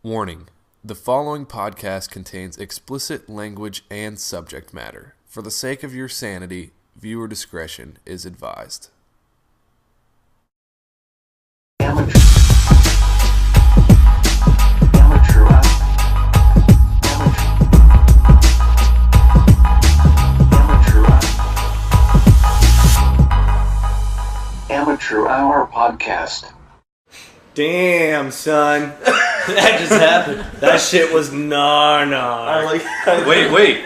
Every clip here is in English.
Warning: the following podcast contains explicit language and subject matter. For the sake of your sanity, viewer discretion is advised. Amateur Hour Podcast. Damn, son. That just happened. That shit was nah. Wait.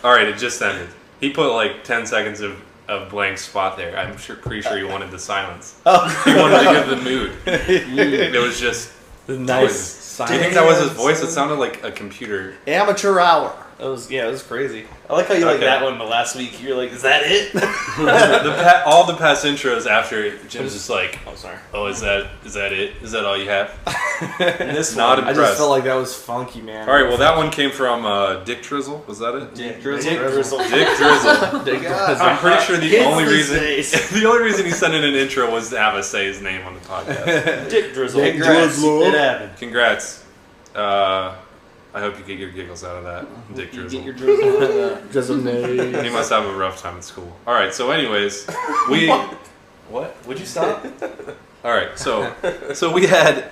Alright, it just ended. He put like 10 seconds of blank spot there. I'm pretty sure he wanted the silence. Oh. He wanted to give the mood. It was just Nice. Do you think that was his voice? It sounded like a computer. Amateur Hour. It was crazy. I like how you like that one, but last week you're like, is that it? All the past intros after Jim's just like, Oh, sorry. oh, is that it? Is that all you have? And this Not one, I impressed. just felt like that was funky, man. All right, well that one came from Dick Drizzle. Was that it? Dick Drizzle. Dick Drizzle. I'm pretty sure the only these reason days. the only reason he sent in an intro was to have us say his name on the podcast. Dick Drizzle. Dick Congrats. Drizzle. It happened. Congrats. I hope you get your giggles out of that, Dick You Drizzle. get your drizzle. Drizzle He must have a rough time at school. All right, so anyways, we. What? Would you stop? All right, so we had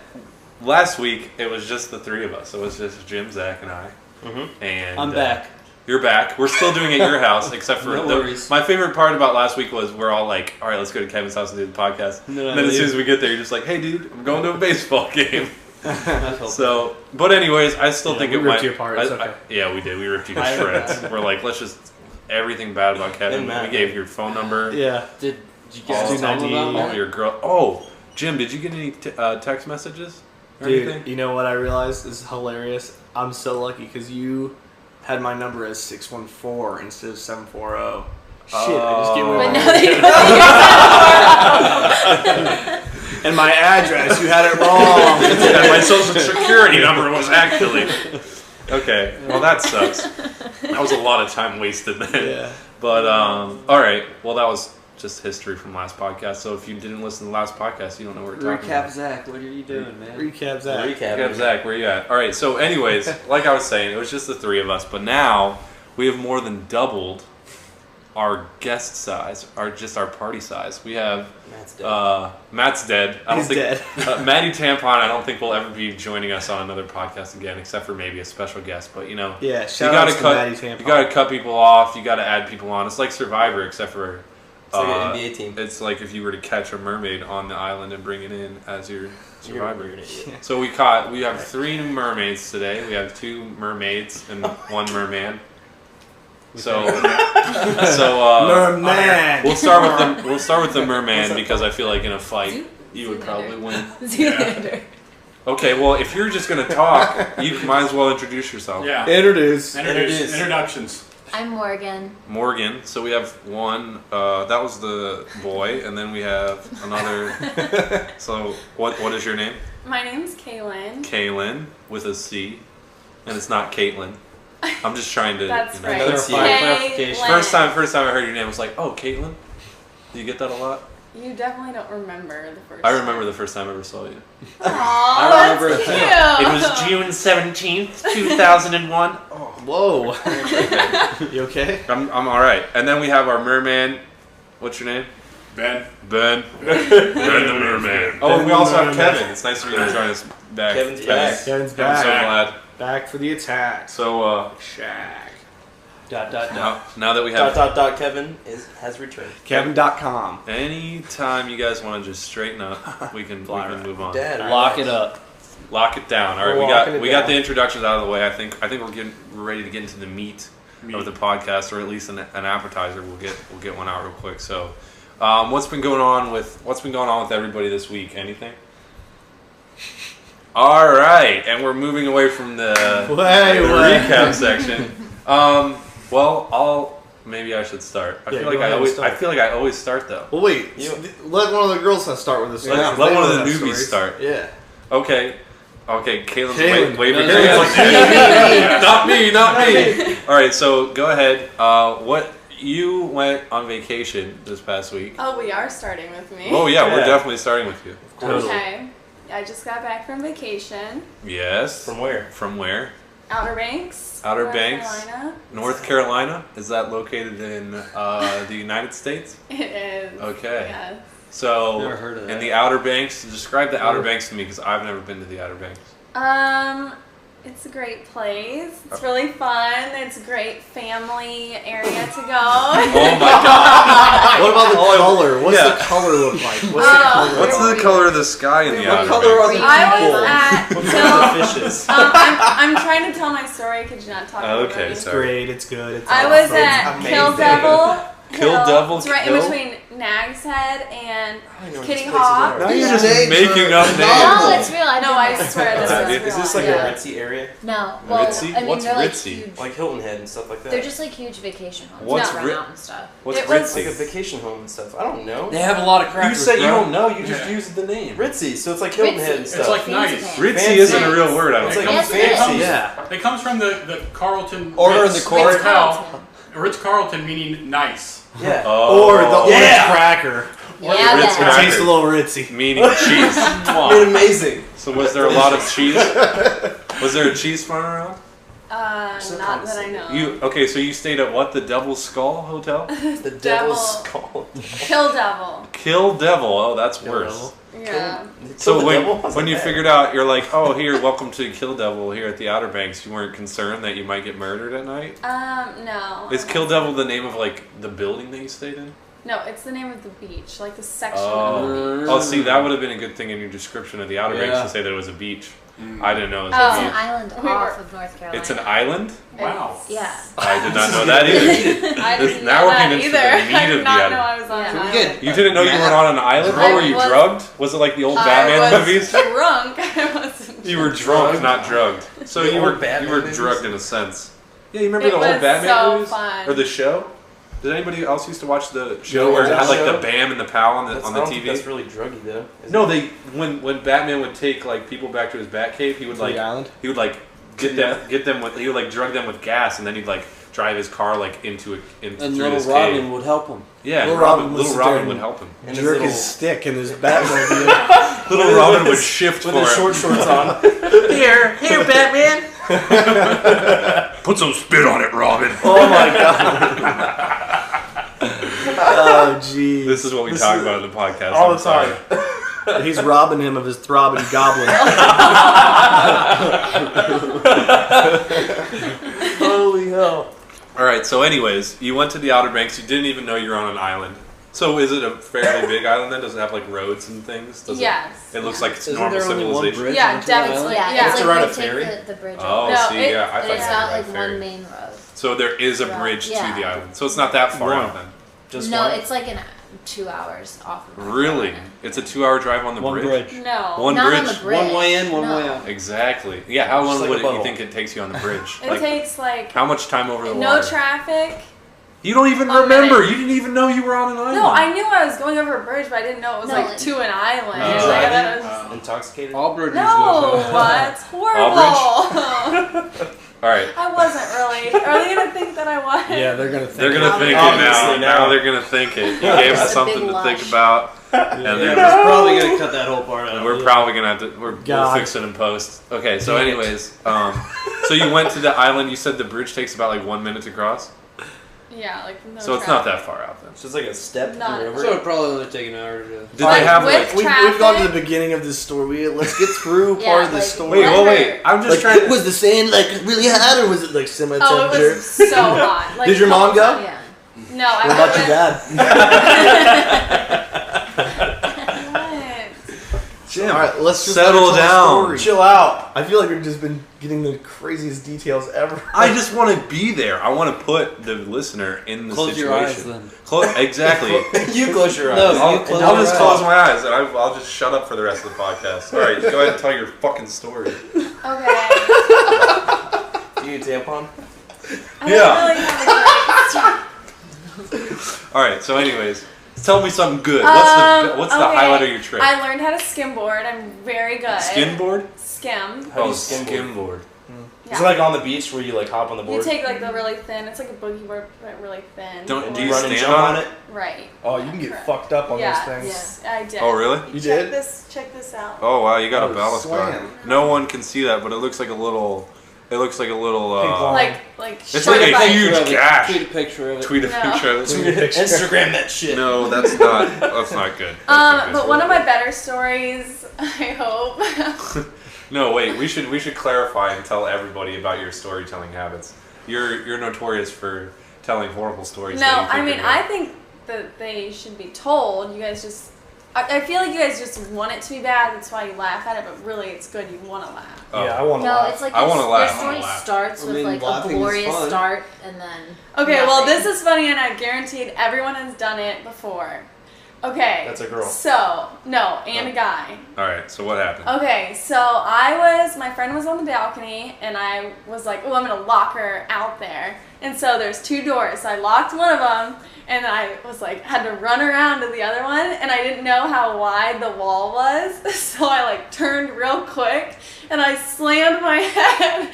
last week. It was just the three of us. It was just Jim, Zach, and I. Mm-hmm. And I'm back. You're back. We're still doing it at your house, except for No worries. my favorite part about last week was we're all like, all right, let's go to Kevin's house and do the podcast. No, and then as soon as we get there, you're just like, hey, dude, I'm going to a baseball game. So, but anyways, I still think we it ripped might. you apart, it's okay. Yeah, we did. We ripped you to I heard shreds. We're like, let's just everything bad about Kevin. And Matt. We gave your phone number. Yeah. Did you All guys tell him about all that? your girl. Oh, Jim, did you get any text messages or Dude, anything? you know what I realized is hilarious? I'm so lucky because you had my number as 614 instead of 740. Shit, I just gave away But my now that you And my address, you had it wrong. And my social security number was actually. Okay, well that sucks. That was a lot of time wasted then. Yeah. But all right, well that was just history from last podcast. So if you didn't listen to the last podcast, you don't know what we're talking about. Recap, Zach. What are you doing, man? Recap that. Recap, Zach, where you at? All right, so anyways, like I was saying, it was just the three of us, but now we have more than doubled our guest size, our party size. We have Matt's dead. Matt's dead. I don't He's think dead. Maddie Tampon. I don't think will ever be joining us on another podcast again, except for maybe a special guest. But you know, Yeah, you shout gotta out to cut. Maddie Tampon. You gotta cut people off. You gotta add people on. It's like Survivor, except for It's like an NBA team. It's like if you were to catch a mermaid on the island and bring it in as your survivor. You're an idiot. So we have 3 mermaids today. We have 2 mermaids and 1 merman. So Merman. we'll start with the merman because I feel like in a fight you would probably win. Zoolander. Okay, well if you're just gonna talk, you might as well introduce yourself. Yeah. Introduce. Introductions. I'm Morgan. Morgan. So we have one. That was the boy, and then we have another. So what is your name? My name's Kaylin. Kaylin with a C, and it's not Caitlin. I'm just trying to. That's right. That's you. Kaylin. First time I heard your name, I was like, oh, Caitlin. Do you get that a lot? You definitely don't remember the first I remember the first time I ever saw you. Aww, I remember that's it too. cute. It was June 17th, 2001. Whoa. You okay? I'm all right. And then we have our merman. What's your name? Ben. Ben. Ben the merman. Oh, and we also have Merman. Kevin. It's nice to meet you. Join us back. Kevin's back. Kevin's I'm back. so glad. Back for the attack. So Shaq. now that we have Kevin has returned. Kevin.com. anytime you guys want to just straighten up, we can move on. Dad, Lock it down. All right, We're we locking it got down. the introductions out of the way. I think we're ready to get into the meat of the podcast, or at least an appetizer. We'll get one out real quick. So, what's been going on with everybody this week? Anything? All right, and we're moving away from the recap section. Well, maybe I should start. I Yeah, feel go like I ahead, always start. I feel like I always start though. Well, wait. Let one of the girls start with this. Let one of the newbies start. Yeah. Okay, Caitlin's Kaylin. waving No, her no, hands. Not me. All right, so go ahead. You went on vacation this past week. Oh, we are starting with me. Oh yeah, we're Yeah. definitely starting with you. Totally. Okay. I just got back from vacation. Yes. From where? From where? Outer Banks. Outer North Banks? Carolina. North Carolina? Is that located in the United States? It is. Okay. Yes. So, Never heard of in that. the Outer Banks, describe the Outer Banks to me because I've never been to the Outer Banks. It's a great place. It's really fun. It's a great family area to go. Oh my god! What about the color? What's Yeah. the color look like? What's the Oh. color? What's the color of the sky in the What Outer color are Banks? the I people? was at What Kill. kind of fishes? I'm trying to tell my story. Could you not talk Oh, over okay, me? sorry. Great, it's good. It's I awesome. was It's at amazing. Kill Devil. Kill Devil It's right Kill? in between Nag's Head and I know what Kitty these places Hawk. are. Now you're just Names making are up names. No, it's real. I No, know. I swear this is Is real. this like Yeah. a ritzy area? No. Well, Ritzy? I mean, What's they're like ritzy? huge. Like Hilton Head and stuff like that? They're just like huge vacation homes. What's that ri- run out and stuff. What's It was- It's like a ritzy? vacation home and stuff. I don't know. They have a lot of crackers. You say you bro. don't know, you just used the name. Ritzy, so it's like Hilton Head and Ritzy. stuff. It's like Fancy nice. pants. Ritzy Fancy. isn't a real word, I don't It's think. like Yes, it fancy. is. Yeah. It comes from the Carlton Order in Ritz the court. Hotel. Carlton. Ritz Carlton meaning nice. Yeah. Oh. Or the orange Yeah. cracker. Yeah, Ritz It that. cracker. tastes a little ritzy. Meaning cheese. It's amazing. So was there a lot of cheese? Was there a cheese flying around? Not that I know. You okay? So you stayed at what? The Devil's Skull Hotel? The Devil. devil's skull. Kill Devil. Kill Devil. Oh, that's Kill worse. Devil. Yeah. So the when devil? How's when that you bad? figured out, you're like, oh, here, welcome to Kill Devil here at the Outer Banks. You weren't concerned that you might get murdered at night. No. Is Kill Devil the name of like the building that you stayed in? No, it's the name of the beach, like the section of the beach. Oh, see, that would have been a good thing in your description of the Outer Banks Yeah. to say that it was a beach. I didn't know it was Oh. It's a an beach. island We were- off of North Carolina. It's an island? Wow. Yeah. I did not know that either. I didn't Now know we're that getting into the either. meat I of did the not island. know I was on Yeah. an Pretty island. good. You didn't know you were on an island? I What were you, was- drugged? Was it like the old Batman I was movies? drunk. I wasn't. You were drunk, not drugged. So The you old were Batman you were movies? drugged in a sense. Yeah, you remember It the old was Batman so movies? fun. Or the show? Did anybody else used to watch the show No, where it had like show? the Bam and the Pal on the That's, on I the don't think TV? that's really druggy though. Is No, it? they when Batman would take like people back to his Batcave, he would like the island? he would like get them with he would like drug them with gas and then he'd like drive his car like into And through little his Robin cave. would help him. Yeah, Little Robin, Robin would little sit Robin there would and help him. And Jerk his his stick in his Batmobile. Little Robin would shift with for his him. short shorts on. Here, Batman. Put some spit on it, Robin. Oh my god. Oh jeez. This is what we talk about in the podcast all I'm the time. sorry. He's robbing him of his throbbing goblin. Holy hell. All right. So, anyways, you went to the Outer Banks. You didn't even know you were on an island. So, is it a fairly big island then? Does it have like roads and things? Does Yes. It looks like it's Isn't normal there only one civilization. bridge? Yeah, onto the definitely. island? Yeah, It's it's around like a they take ferry? the bridge Oh, over. No, see, it- yeah, I And thought it's you not were like ferry. one main road. So there is a Yeah. bridge to Yeah. the island. So it's not that far One. out then. Just No, one? it's like 2 hours off of North Really? Carolina. It's a 2-hour drive on the One bridge? bridge. No. One Not bridge? on the bridge. One way in, one No. way out. Exactly. Yeah, how Just long like would a it, you bubble. think it takes you on the bridge? It Like, takes like how much time over the no water? traffic. You don't even A remember. minute. You didn't even know you were on an island. No, I knew I was going over a bridge, but I didn't know it was No, like like- to an island. Oh. Like, Driving? that was- Intoxicated? All bridges no, it's horrible. All right. I wasn't really. Are they gonna think that I was? Yeah, they're gonna think. They're gonna think it Obviously now. now. They're gonna think it. You gave us It's a something big to think lush. about, and Yeah, they're we're probably gonna cut that whole part out. we're probably gonna have to. We'll God. fix it in post. Okay. So, anyways, so you went to the island. You said the bridge takes about like 1 minute to cross. Yeah, like no So it's not traffic. that far out then. So it's like a step Not over. So it'd probably only take an hour to. Did Like, they have with like? We've gone to the traffic? beginning of this story. Let's get through Yeah, part of like- this story. Wait, wait. I'm just Like, trying. was the sand like really hot or was it like semi Oh, it temperature? was so hot. Like, Did your mom go? Yeah. No, I What about your went dad? What? Jim, All right, let's just settle let her tell the down. story. Chill out. I feel like we've just been getting the craziest details ever. I just want to be there. I want to put the listener in the Close situation. your eyes then. Exactly. You close your eyes. No, I'll, you close I'll your just eyes. close my eyes and I'll just shut up for the rest of the podcast. All right, go ahead and tell your fucking story. Okay. Do you need a tampon? I Yeah. Really have a great All right. So, anyways, tell me something good. What's the okay. highlight of your trip? I learned how to skimboard. I'm very good. Skinboard? Skim. How do Oh, you skimboard? skimboard. Yeah. Is it like on the beach where you like hop on the board? You take like the really thin. It's like a boogie board, but really thin. Don't- and do you you run and stand jump on on it? Right. Oh, you can get Correct. fucked up on Yeah. those things. I did. Oh, really? You check did? Check this out. Oh wow, you got a Oh, ballast guard. slam. No one can see that, but it looks like a little. It looks like a little. Pink line. Like It's short like a bike. huge gash. Tweet a picture of it. Tweet a No. picture. of it. Instagram that shit. No, that's not. That's not good. That's not good. But one of my better stories, I hope. No, wait. We should clarify and tell everybody about your storytelling habits. You're notorious for telling horrible stories. No, that you think I mean, are good. I think that they should be told. You guys just. I feel like you guys just want it to be bad. That's why you laugh at it. But really, it's good. You want to laugh. Oh. Yeah, I want to No, laugh. it's like I wanna laugh. your story starts I with mean, like a laughing is glorious fun. start and then. Okay, well, nothing. this is funny, and I guaranteed everyone has done it before. Okay. That's a girl. So, no, and a guy. All right. So what happened? Okay, so my friend was on the balcony, and I was like, oh, I'm gonna lock her out there. And so there's 2 doors. So I locked one of them, and I was like, had to run around to the other one, and I didn't know how wide the wall was. So I like turned real quick, and I slammed my head.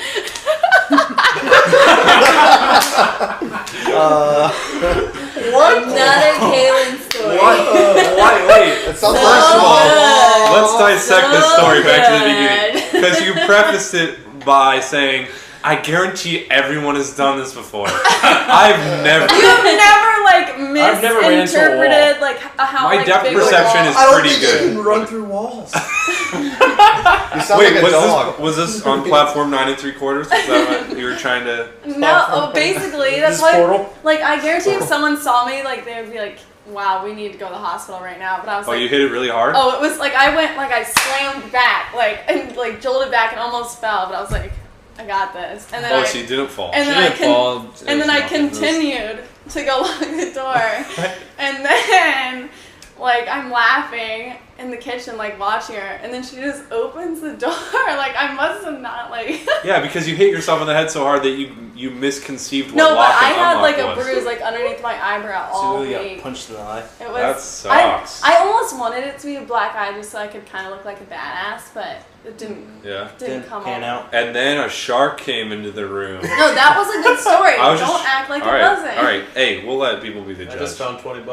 Another Kaylin story. Wait. It sounds First of all, let's dissect this So story back to the good. beginning. Because you prefaced it by saying, I guarantee everyone has done this before. I've never. You've never like I've never ran into a wall. misinterpreted like how My like depth big perception the is wall. I don't pretty think you good. can run through walls. You sound Wait, like a dog. was this on platform 9 3/4? Was that what you were trying to? No, basically that's This why. portal? Like I guarantee if someone saw me, like they would be like, "Wow, we need to go to the hospital right now." But I was Oh, like, you hit it really hard. "Oh, it was like I went like I slammed back, like and like jolted back and almost fell." But I was like, "I got this." And then Oh, I, so you didn't fall. and She then I didn't fall. and then I continued to go lock the door, and then like I'm laughing in the kitchen, like watching her, and then she just opens the door. Like I must have not like. Yeah, because you hit yourself in the head so hard that you misconceived what No, but lock I and had unlock like a was. bruise like underneath my eyebrow So all you really week. got punched in the eye. It was. That sucks. I almost wanted it to be a black eye just so I could kind of look like a badass, but it didn't Yeah. didn't come pan off. out. And then a shark came into the room. No, that was a good story. I was Don't just- act like all it right, wasn't. all right. Hey, we'll let people be the I judge. just found $20.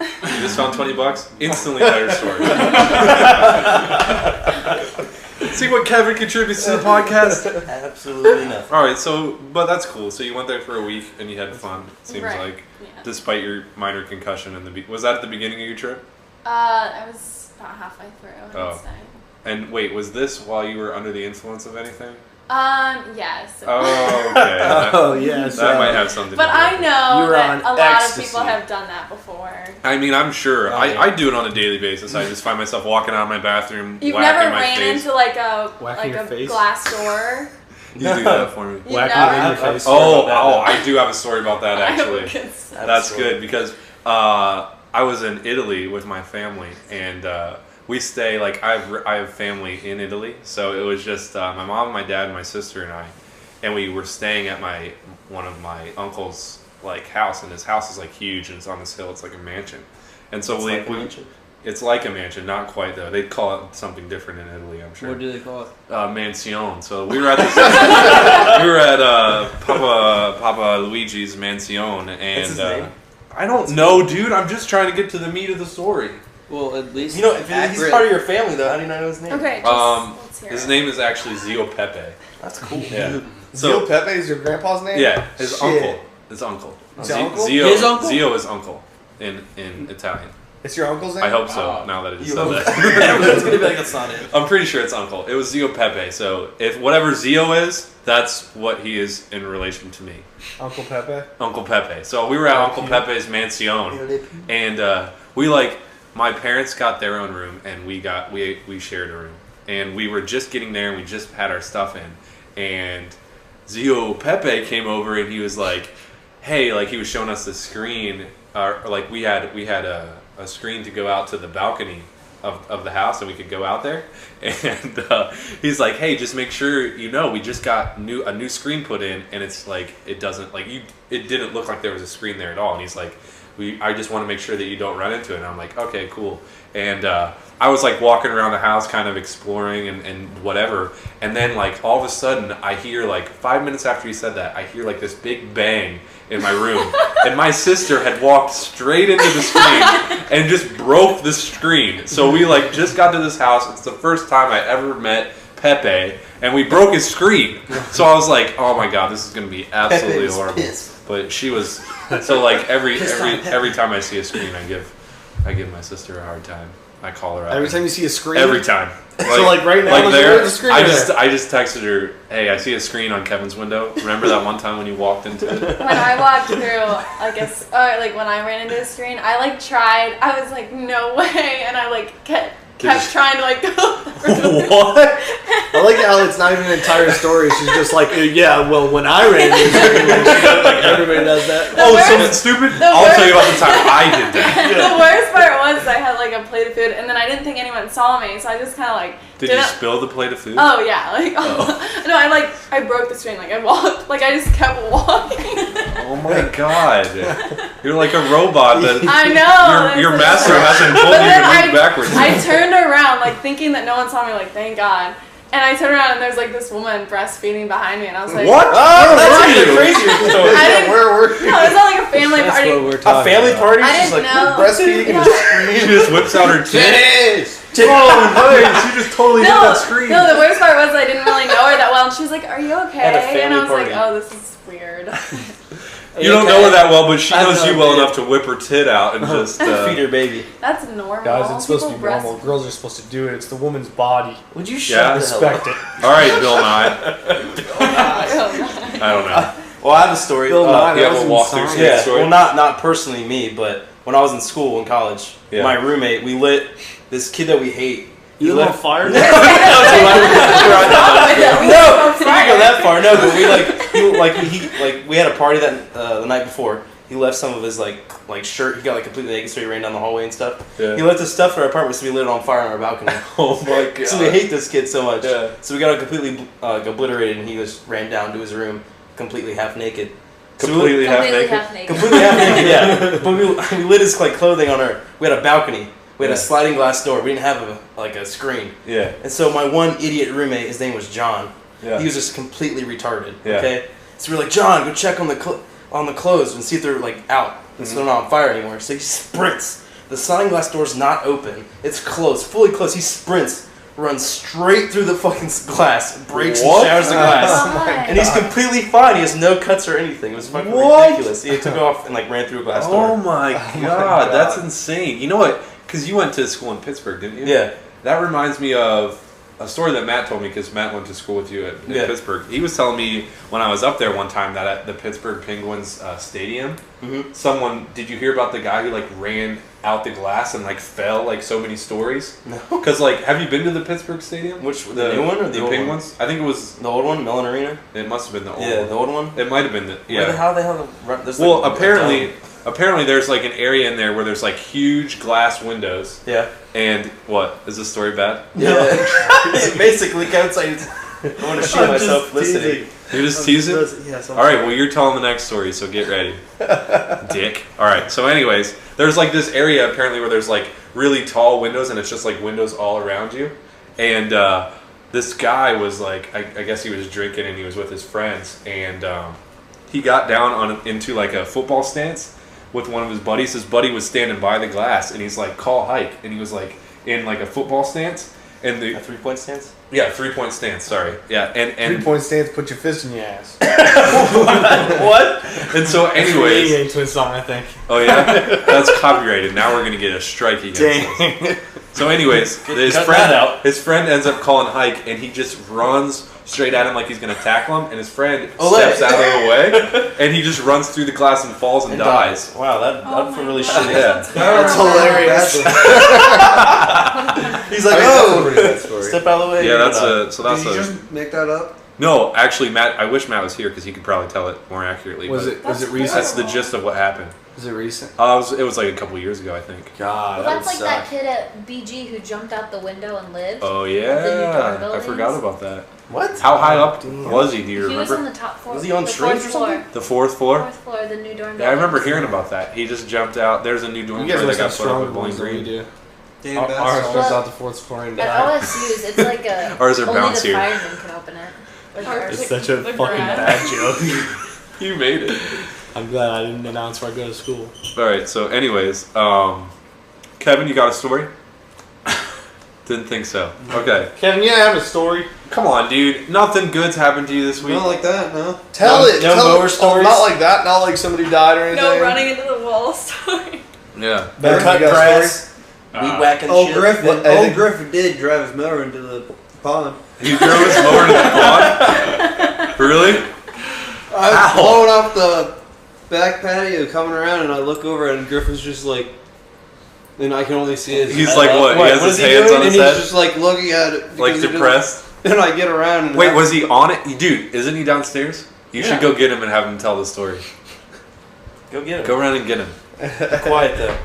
You just found $20? Instantly better story. See what Kevin contributes to the podcast? Absolutely nothing. Alright, so, but that's cool. So you went there for a week and you had fun, it seems Right. like. Yeah. Despite your minor concussion in the was that at the beginning of your trip? I was about halfway through. Oh. I'd say. And wait, was this while you were under the influence of anything? Yes. Oh, okay. Oh, yes. That might have something But to do I with it. know You were that on a lot ecstasy. of people have done that before. I mean, I'm sure. Oh, I yeah. I do it on a daily basis. I just find myself walking out of my bathroom, You've whacking never my ran face. into like a Whacking your face? glass door. You do that for me. You Whack never- it in your face. Oh, I do have a story about that I actually. would consider- That's good because I was in Italy with my family, and we stay like I have family in Italy, so it was just my mom, my dad, my sister, and I, and we were staying at one of my uncle's like house, and his house is like huge, and it's on this hill. It's like a mansion, and so it's like a mansion, not quite though. They'd call it something different in Italy, I'm sure. What do they call it? Mansion. So we were at this, we were at Papa Luigi's Mansion, and What's his name? I don't know, dude. I'm just trying to get to the meat of the story. Well, at least You know, if he's accurate. part of your family though, how do you not know his name? Okay, just let's hear His it. name is actually Zio Pepe. That's cool. Yeah. Zio Pepe is your grandpa's name? Yeah, his Shit. uncle. His uncle. His uncle? Zio, His uncle? Zio is uncle in Italian. It's your uncle's name? I hope so. Oh. Now that it is You said hope. that. Everyone's gonna be like, that's not it. I'm pretty sure it's uncle. It was Zio Pepe. So if whatever Zio is, that's what he is in relation to me. Uncle Pepe? Uncle Pepe. So we were at Uncle Pepe's mansion, and we like my parents got their own room, and we shared a room, and we were just getting there, and we just had our stuff in, and Zio Pepe came over, and he was like, "Hey," like he was showing us the screen, or like we had a screen to go out to the balcony of the house, and we could go out there, and he's like, "Hey, just make sure we just got a new screen put in, and it's like it doesn't like it didn't look like there was a screen there at all." And he's like, I just want to make sure that you don't run into it. And I'm like, okay, cool. And I was like walking around the house kind of exploring and whatever. And then like all of a sudden I hear like 5 minutes after he said that, I hear like this big bang in my room. And my sister had walked straight into the screen and just broke the screen. So we like just got to this house. It's the first time I ever met Pepe. And we broke his screen. So I was like, oh my God, this is going to be absolutely horrible. Pissed. But she was, so like every time I see a screen, I give my sister a hard time. I call her out. Every time you see a screen? Every time. So like right now, like there's there, a screen I there. just texted her, hey, I see a screen on Kevin's window. Remember that one time when you walked into it? When I walked through, like when I ran into a screen, I like tried. I was like, no way, and I like kept trying to like go through. What? I like how it's not even an entire story. She's just like, yeah, well, when I ran into a screen, like everybody does that. Something stupid? I'll tell you about the time I did that. The worst part was I had like a plate of food, and then I didn't think anyone saw me, so I just kind of like. Did you spill the plate of food? Oh yeah, like no, I broke the screen. Like I walked, like I just kept walking. Oh my God, you're like a robot. That I know. Your master hasn't told you to move backwards. I turned around, like thinking that no one saw me. Like thank God. And I turned around and there's like this woman breastfeeding behind me, and I was like, what? That's even a crazier story. Where were you? No, it was not like a family party. A family party? I She's didn't like, know. Breastfeeding and She just whips out her titties. titties. Oh, nice. You just totally hit that screen. No, the worst part was I didn't really know her that well, and she was like, "Are you okay?" At a family And I was party. like, "Oh, this is weird." You don't know her that well, but she I knows know, you well dude. enough to whip her tit out and just feed her baby. That's normal. Guys, it's supposed to be People normal. Girls are supposed to do it. It's the woman's body. Would you Yeah. shut the hell Respect up? it. All right, Bill Nye. breastfeed. I don't know. Well, I have a story. Bill Nye, Yeah, that was we'll walk through insane. some Yeah, story. well, not personally me, but when I was in school in college, Yeah. my roommate, we lit this kid that we hate. You live on fire? No, we didn't go that far. No, but we had a party that the night before. He left some of his like shirt. He got like completely naked, so he ran down the hallway and stuff. Yeah. He left his stuff in our apartment, so we lit it on fire on our balcony. Oh my God. So we hate this kid so much. Yeah. So we got him completely obliterated, and he just ran down to his room completely half naked. Completely half Completely naked. half naked. Completely half naked, yeah. But we lit his like clothing on our. We had a balcony. We had a sliding glass door. We didn't have a screen. Yeah. And so my one idiot roommate, his name was John. Yeah. He was just completely retarded. Yeah. Okay. So we're like, John, go check on the clothes and see if they're like out. And so they're not on fire anymore. So he sprints. The sliding glass door's not open. It's closed, fully closed. He sprints, runs straight through the fucking glass, breaks and shatters the glass. And he's completely fine. He has no cuts or anything. It was fucking ridiculous. He took off and like ran through a glass door. Oh my God, that's insane. You know what? Because you went to school in Pittsburgh, didn't you? Yeah. That reminds me of a story that Matt told me, because Matt went to school with you in Pittsburgh. He was telling me when I was up there one time that at the Pittsburgh Penguins stadium, did you hear about the guy who like ran out the glass and like fell like so many stories? No. Because like, have you been to the Pittsburgh stadium? Which, the new one or the old Penguins? I think it was. The old one, Mellon Arena? It must have been the old Yeah, one. the old one? It might have been the Where the hell they have there's Well, like, apparently there's like an area in there where there's like huge glass windows. Yeah. And what? Is this story bad? Yeah. Basically, Kevin's like, I want to shoot myself listening. You're just teasing? Yes. All right, well, you're telling the next story, so get ready. Dick. All right, so anyways, there's like this area apparently where there's like really tall windows, and it's just like windows all around you. And this guy was like, I guess he was drinking and he was with his friends, and he got down into like a football stance with one of his buddies. His buddy was standing by the glass, and he's like, call hike, and he was like in like a football stance. And A 3-point stance? Yeah, 3-point stance, sorry. Yeah, and 3-point stance, put your fist in your ass. What? And so anyways, That's a Twin song, I think. oh yeah, that's copyrighted. Now we're gonna get a strike against us. So anyways, Cut that out. his friend ends up calling hike, and he just runs straight at him like he's gonna tackle him, and his friend steps out of the way, and he just runs through the glass and falls and dies. Wow, that'd feel really shitty. Yeah. That's hilarious. He's like, step out of the way. Yeah, that's Did you just make that up? No, actually, Matt. I wish Matt was here because he could probably tell it more accurately. Was but it recent? That's the gist of what happened. Is it recent? It was like a couple years ago, I think. God, Well, that's like that kid at BG who jumped out the window and lived. Oh The new yeah, dorm I buildings. forgot about that. What? How high up was he? Do you He was on remember? the top floor. Was he on the shrooms fourth or floor. something? The fourth floor? Fourth floor, the new dorm. Yeah, I remember buildings. hearing about that. He just jumped out. There's a new dorm You guys that must got have put up stronger with Bowling ones than we Green. do. Dan Ours Bass. goes out the fourth floor and At died. OSU's, it's like a Ours are only the bouncier. firemen can open it. Like ours. It's such a The fucking grad. bad joke. You made it. I'm glad I didn't announce where I go to school. All right. So, anyways, Kevin, you got a story? Didn't think so. Okay. Kevin, yeah, I have a story. Come on, dude. Nothing good's happened to you this week. Not like that, no. Tell it. No tell mower it. stories? Not like that. Not like somebody died or anything. No running into the wall story. Yeah. No cut you got a grass. Weed whacking shit. Griffin did drive his mower into the pond. You drove his mower to the pond? Really? I was blowing off the back patio coming around, and I look over, and Griffin's just like, and I can only see his. He's like, what? He What? has What his is he hands doing? on and his he's head? just like looking at it, Like because he depressed? doesn't- And I get around, and Wait, was he on it? Dude, isn't he downstairs? You Yeah. should go get him and have him tell the story. Go get him. Go around and get him. Quiet though.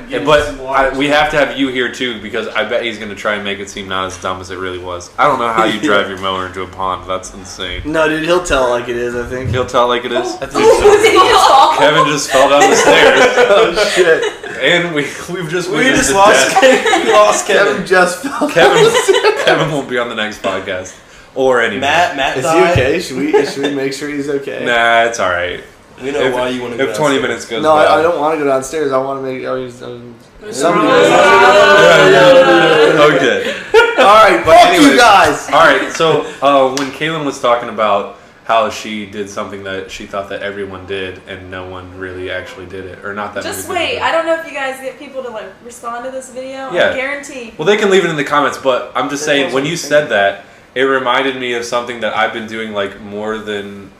Give him some water. We have to have you here too because I bet he's going to try and make it seem not as dumb as it really was. I don't know how you drive your mower into a pond. That's insane. No, dude, he'll tell it like it is, I think. He'll tell it like it is. Did he just fall? Kevin just fell down the stairs, Oh, shit. and we've just We witnessed just the lost death. Kevin. We lost Kevin Kevin. just fell. Kevin won't be on the next podcast or any. Matt Is he died. okay? Should we make sure he's okay? Nah, it's all right. We know why you want to go If 20 downstairs. minutes goes No, by. I don't want to go downstairs. I want to make. Somebody. Okay. All right, But fuck anyways. you guys. All right. So when Kaylin was talking about how she did something that she thought that everyone did and no one really actually did it, or not that. Just many people wait. did. I don't know if you guys get people to like respond to this video. Yeah. I guarantee. Well, they can leave it in the comments, but I'm just saying when you said that, it reminded me of something that I've been doing like more than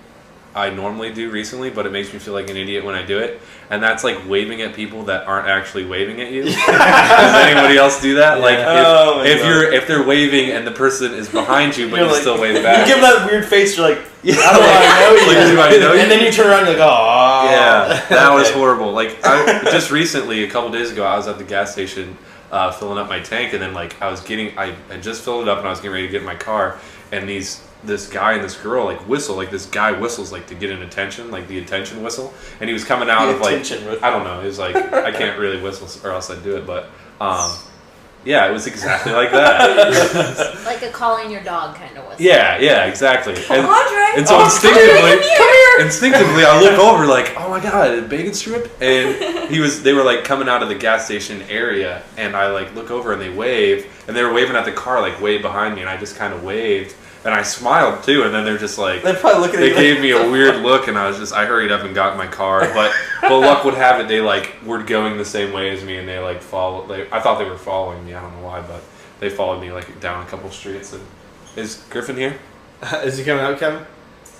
I normally do recently, but it makes me feel like an idiot when I do it. And that's like waving at people that aren't actually waving at you. Does anybody else do that? Like Oh my God. if they're waving and the person is behind you, but You're you like- still wave You back. give him that weird face. You're like, Yeah. I don't know you. Like, do I know you? And then you turn around. You're like, oh. Yeah, that was Okay. horrible. Like just recently, a couple days ago, I was at the gas station filling up my tank, and then like I had just filled it up, and I was getting ready to get in my car, and this guy and this girl like whistle, like this guy whistles like to get an attention, like the attention whistle, and he was coming out The of like attention whistle. I don't know, it was like I can't really whistle or else I'd do it, but yeah, it was exactly like that. Like a calling your dog kind of whistle. Yeah, exactly. Andre. And so instinctively, I look over like, oh my god, a bacon strip, and they were like coming out of the gas station area, and I like look over and they wave, and they were waving at the car like way behind me, and I just kind of waved, and I smiled too, and then they're just like, They're probably looking at they you. gave me a weird look, and I hurried up and got in my car, but luck would have it, they like were going the same way as me, and they like followed. I thought they were following me, I don't know why, but they followed me like down a couple streets. And is Griffin here? Is he coming out, Kevin?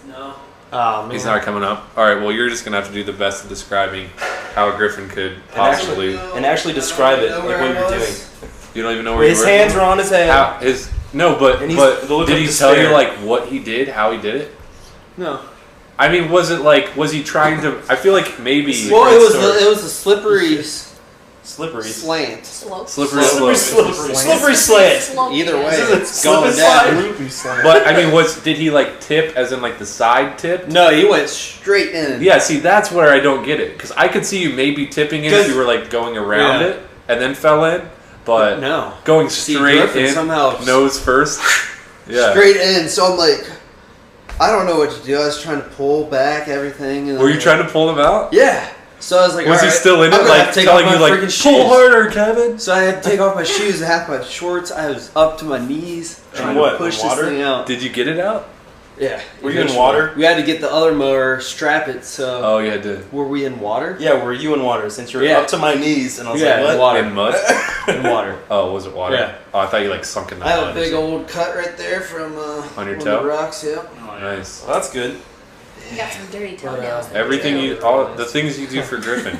No. Oh, man. He's not coming up. All right. Well, you're just gonna have to do the best of describing how Griffin could possibly. And actually describe it, like what you're doing. You don't even know where His you were. hands were on his head. How, his no, but And he's- the look did of he tell you despair. like what he did, how he did it? No. I mean, was he trying to? I feel like maybe. Well, it was a slippery Slippery. slant. Slope. Slippery Slippery slope. slope. Slippery slant. Slope, Either yeah. way, This is a it's slip going and down. slide. But I mean, did he like tip as in like the side tip? No, he went straight in. Yeah. See, that's where I don't get it because I could see you maybe tipping it if 'Cause- you were like going around Yeah. it and then fell in, but No. going See, straight Griffin in, somehow nose first. Yeah. straight in. So I'm like, I don't know what to do. I was trying to pull back everything. And Were you trying to pull him out? Yeah. So I was like, Was he "Alright, still in I'm it, gonna have like to take telling off you, my like, freaking pull shoes." harder, Kevin? So I had to take off my shoes, half my shorts. I was up to my knees trying what, to push in this water? thing out. Did you get it out? Yeah. Were you in Eventually. water? We had to get the other mower, strap it. So Oh, you had to were we in water? Yeah, were you in water? Since you're Yeah. up to my knees, and I was Yeah, like, what? water. in mud. In water. Oh, was it water? Yeah. Oh, I thought you like sunk in the I have mud. a big old cut right there from On your one toe? of the rocks. Yeah. Nice. Well, that's good. You got some dirty toenails. Everything all the things you do for Griffin.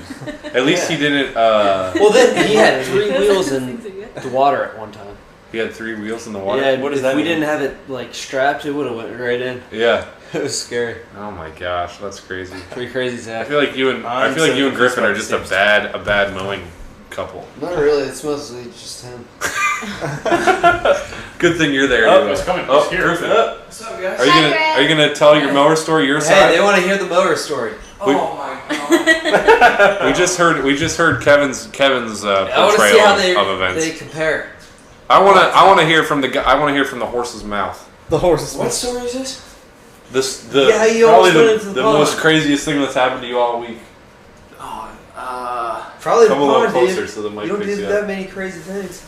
At least he didn't. Well, then he had 3 Those are wheels the in things that you get. the water at one time. He had 3 wheels in the water. Yeah. What does if that we mean? didn't have it like strapped, it would have went right in. Yeah. It was scary. Oh my gosh, that's crazy. Pretty crazy, I Zach. feel like you and I'm so Griffin are confused just a about bad mowing couple. Not really. It's mostly just him. Good thing you're there. Oh, anyway. it's coming. Oh, It's here. Griffin. What's up, guys? Are you gonna tell your mower story? Your Hey, side? they want to hear the mower story. We- Oh my god! We just heard Kevin's I want to see portrayal how of events. they compare. I want to hear from the horse's mouth. The horse. What story is this? The Yeah, you probably almost went into the the pond. most craziest thing that's happened to you all week. Probably the Come a little pond, closer dude. so the mic You don't picks do you that up. many crazy things.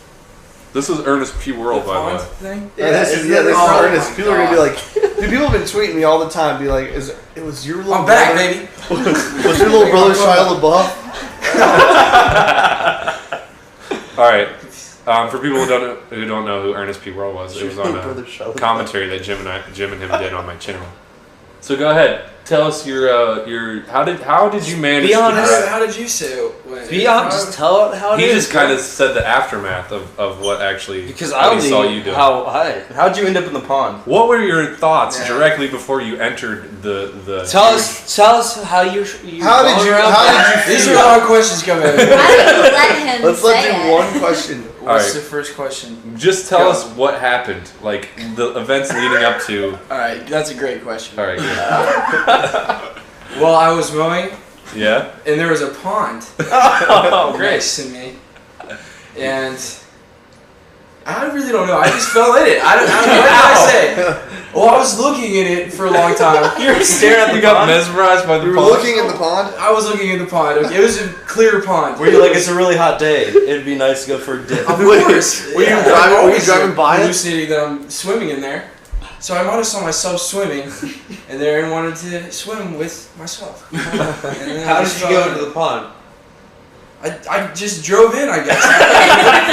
This is Ernest P. World, The by the pond way. thing? This is Ernest. People are gonna be like, dude. People have been tweeting me all the time, be like, "It was your little I'm back, brother? baby. Was your little brother Shia LaBeouf?" All right. For people who don't know who Ernest P. World was, it was on a commentary that Jim and him did on my channel. So go ahead, tell us your how did you manage? Be honest. to- How did you say it? Be honest. Just tell it how it He is. just kind of said the aftermath of what actually Because what I he saw you do. How'd you end up in the pond? What were your thoughts directly before you entered the? Tell us how you. How did you These feel? are all questions coming. Why don't you let him Let's say do it? one question. What's Alright. the first question? Just tell us what happened, like the events leading up to. All right, that's a great question. All right, good. Well, I was mowing, Yeah. and there was a pond Oh, next to me, and I really don't know. I just fell in it. I don't know. What did I say? Well, I was looking at it for a long time. You were staring at the You got pond? mesmerized by the We were pond? looking at the pond. I was looking at the pond. Okay, it was a clear pond. Were you like, it's a really hot day, it'd be nice to go for a dip? Of course. Were you Yeah, driving- I'm were you always driving by it? hallucinating that I'm swimming in there. So I might have saw myself swimming in there and wanted to swim with myself. How did you go into the pond? I just drove in, I guess.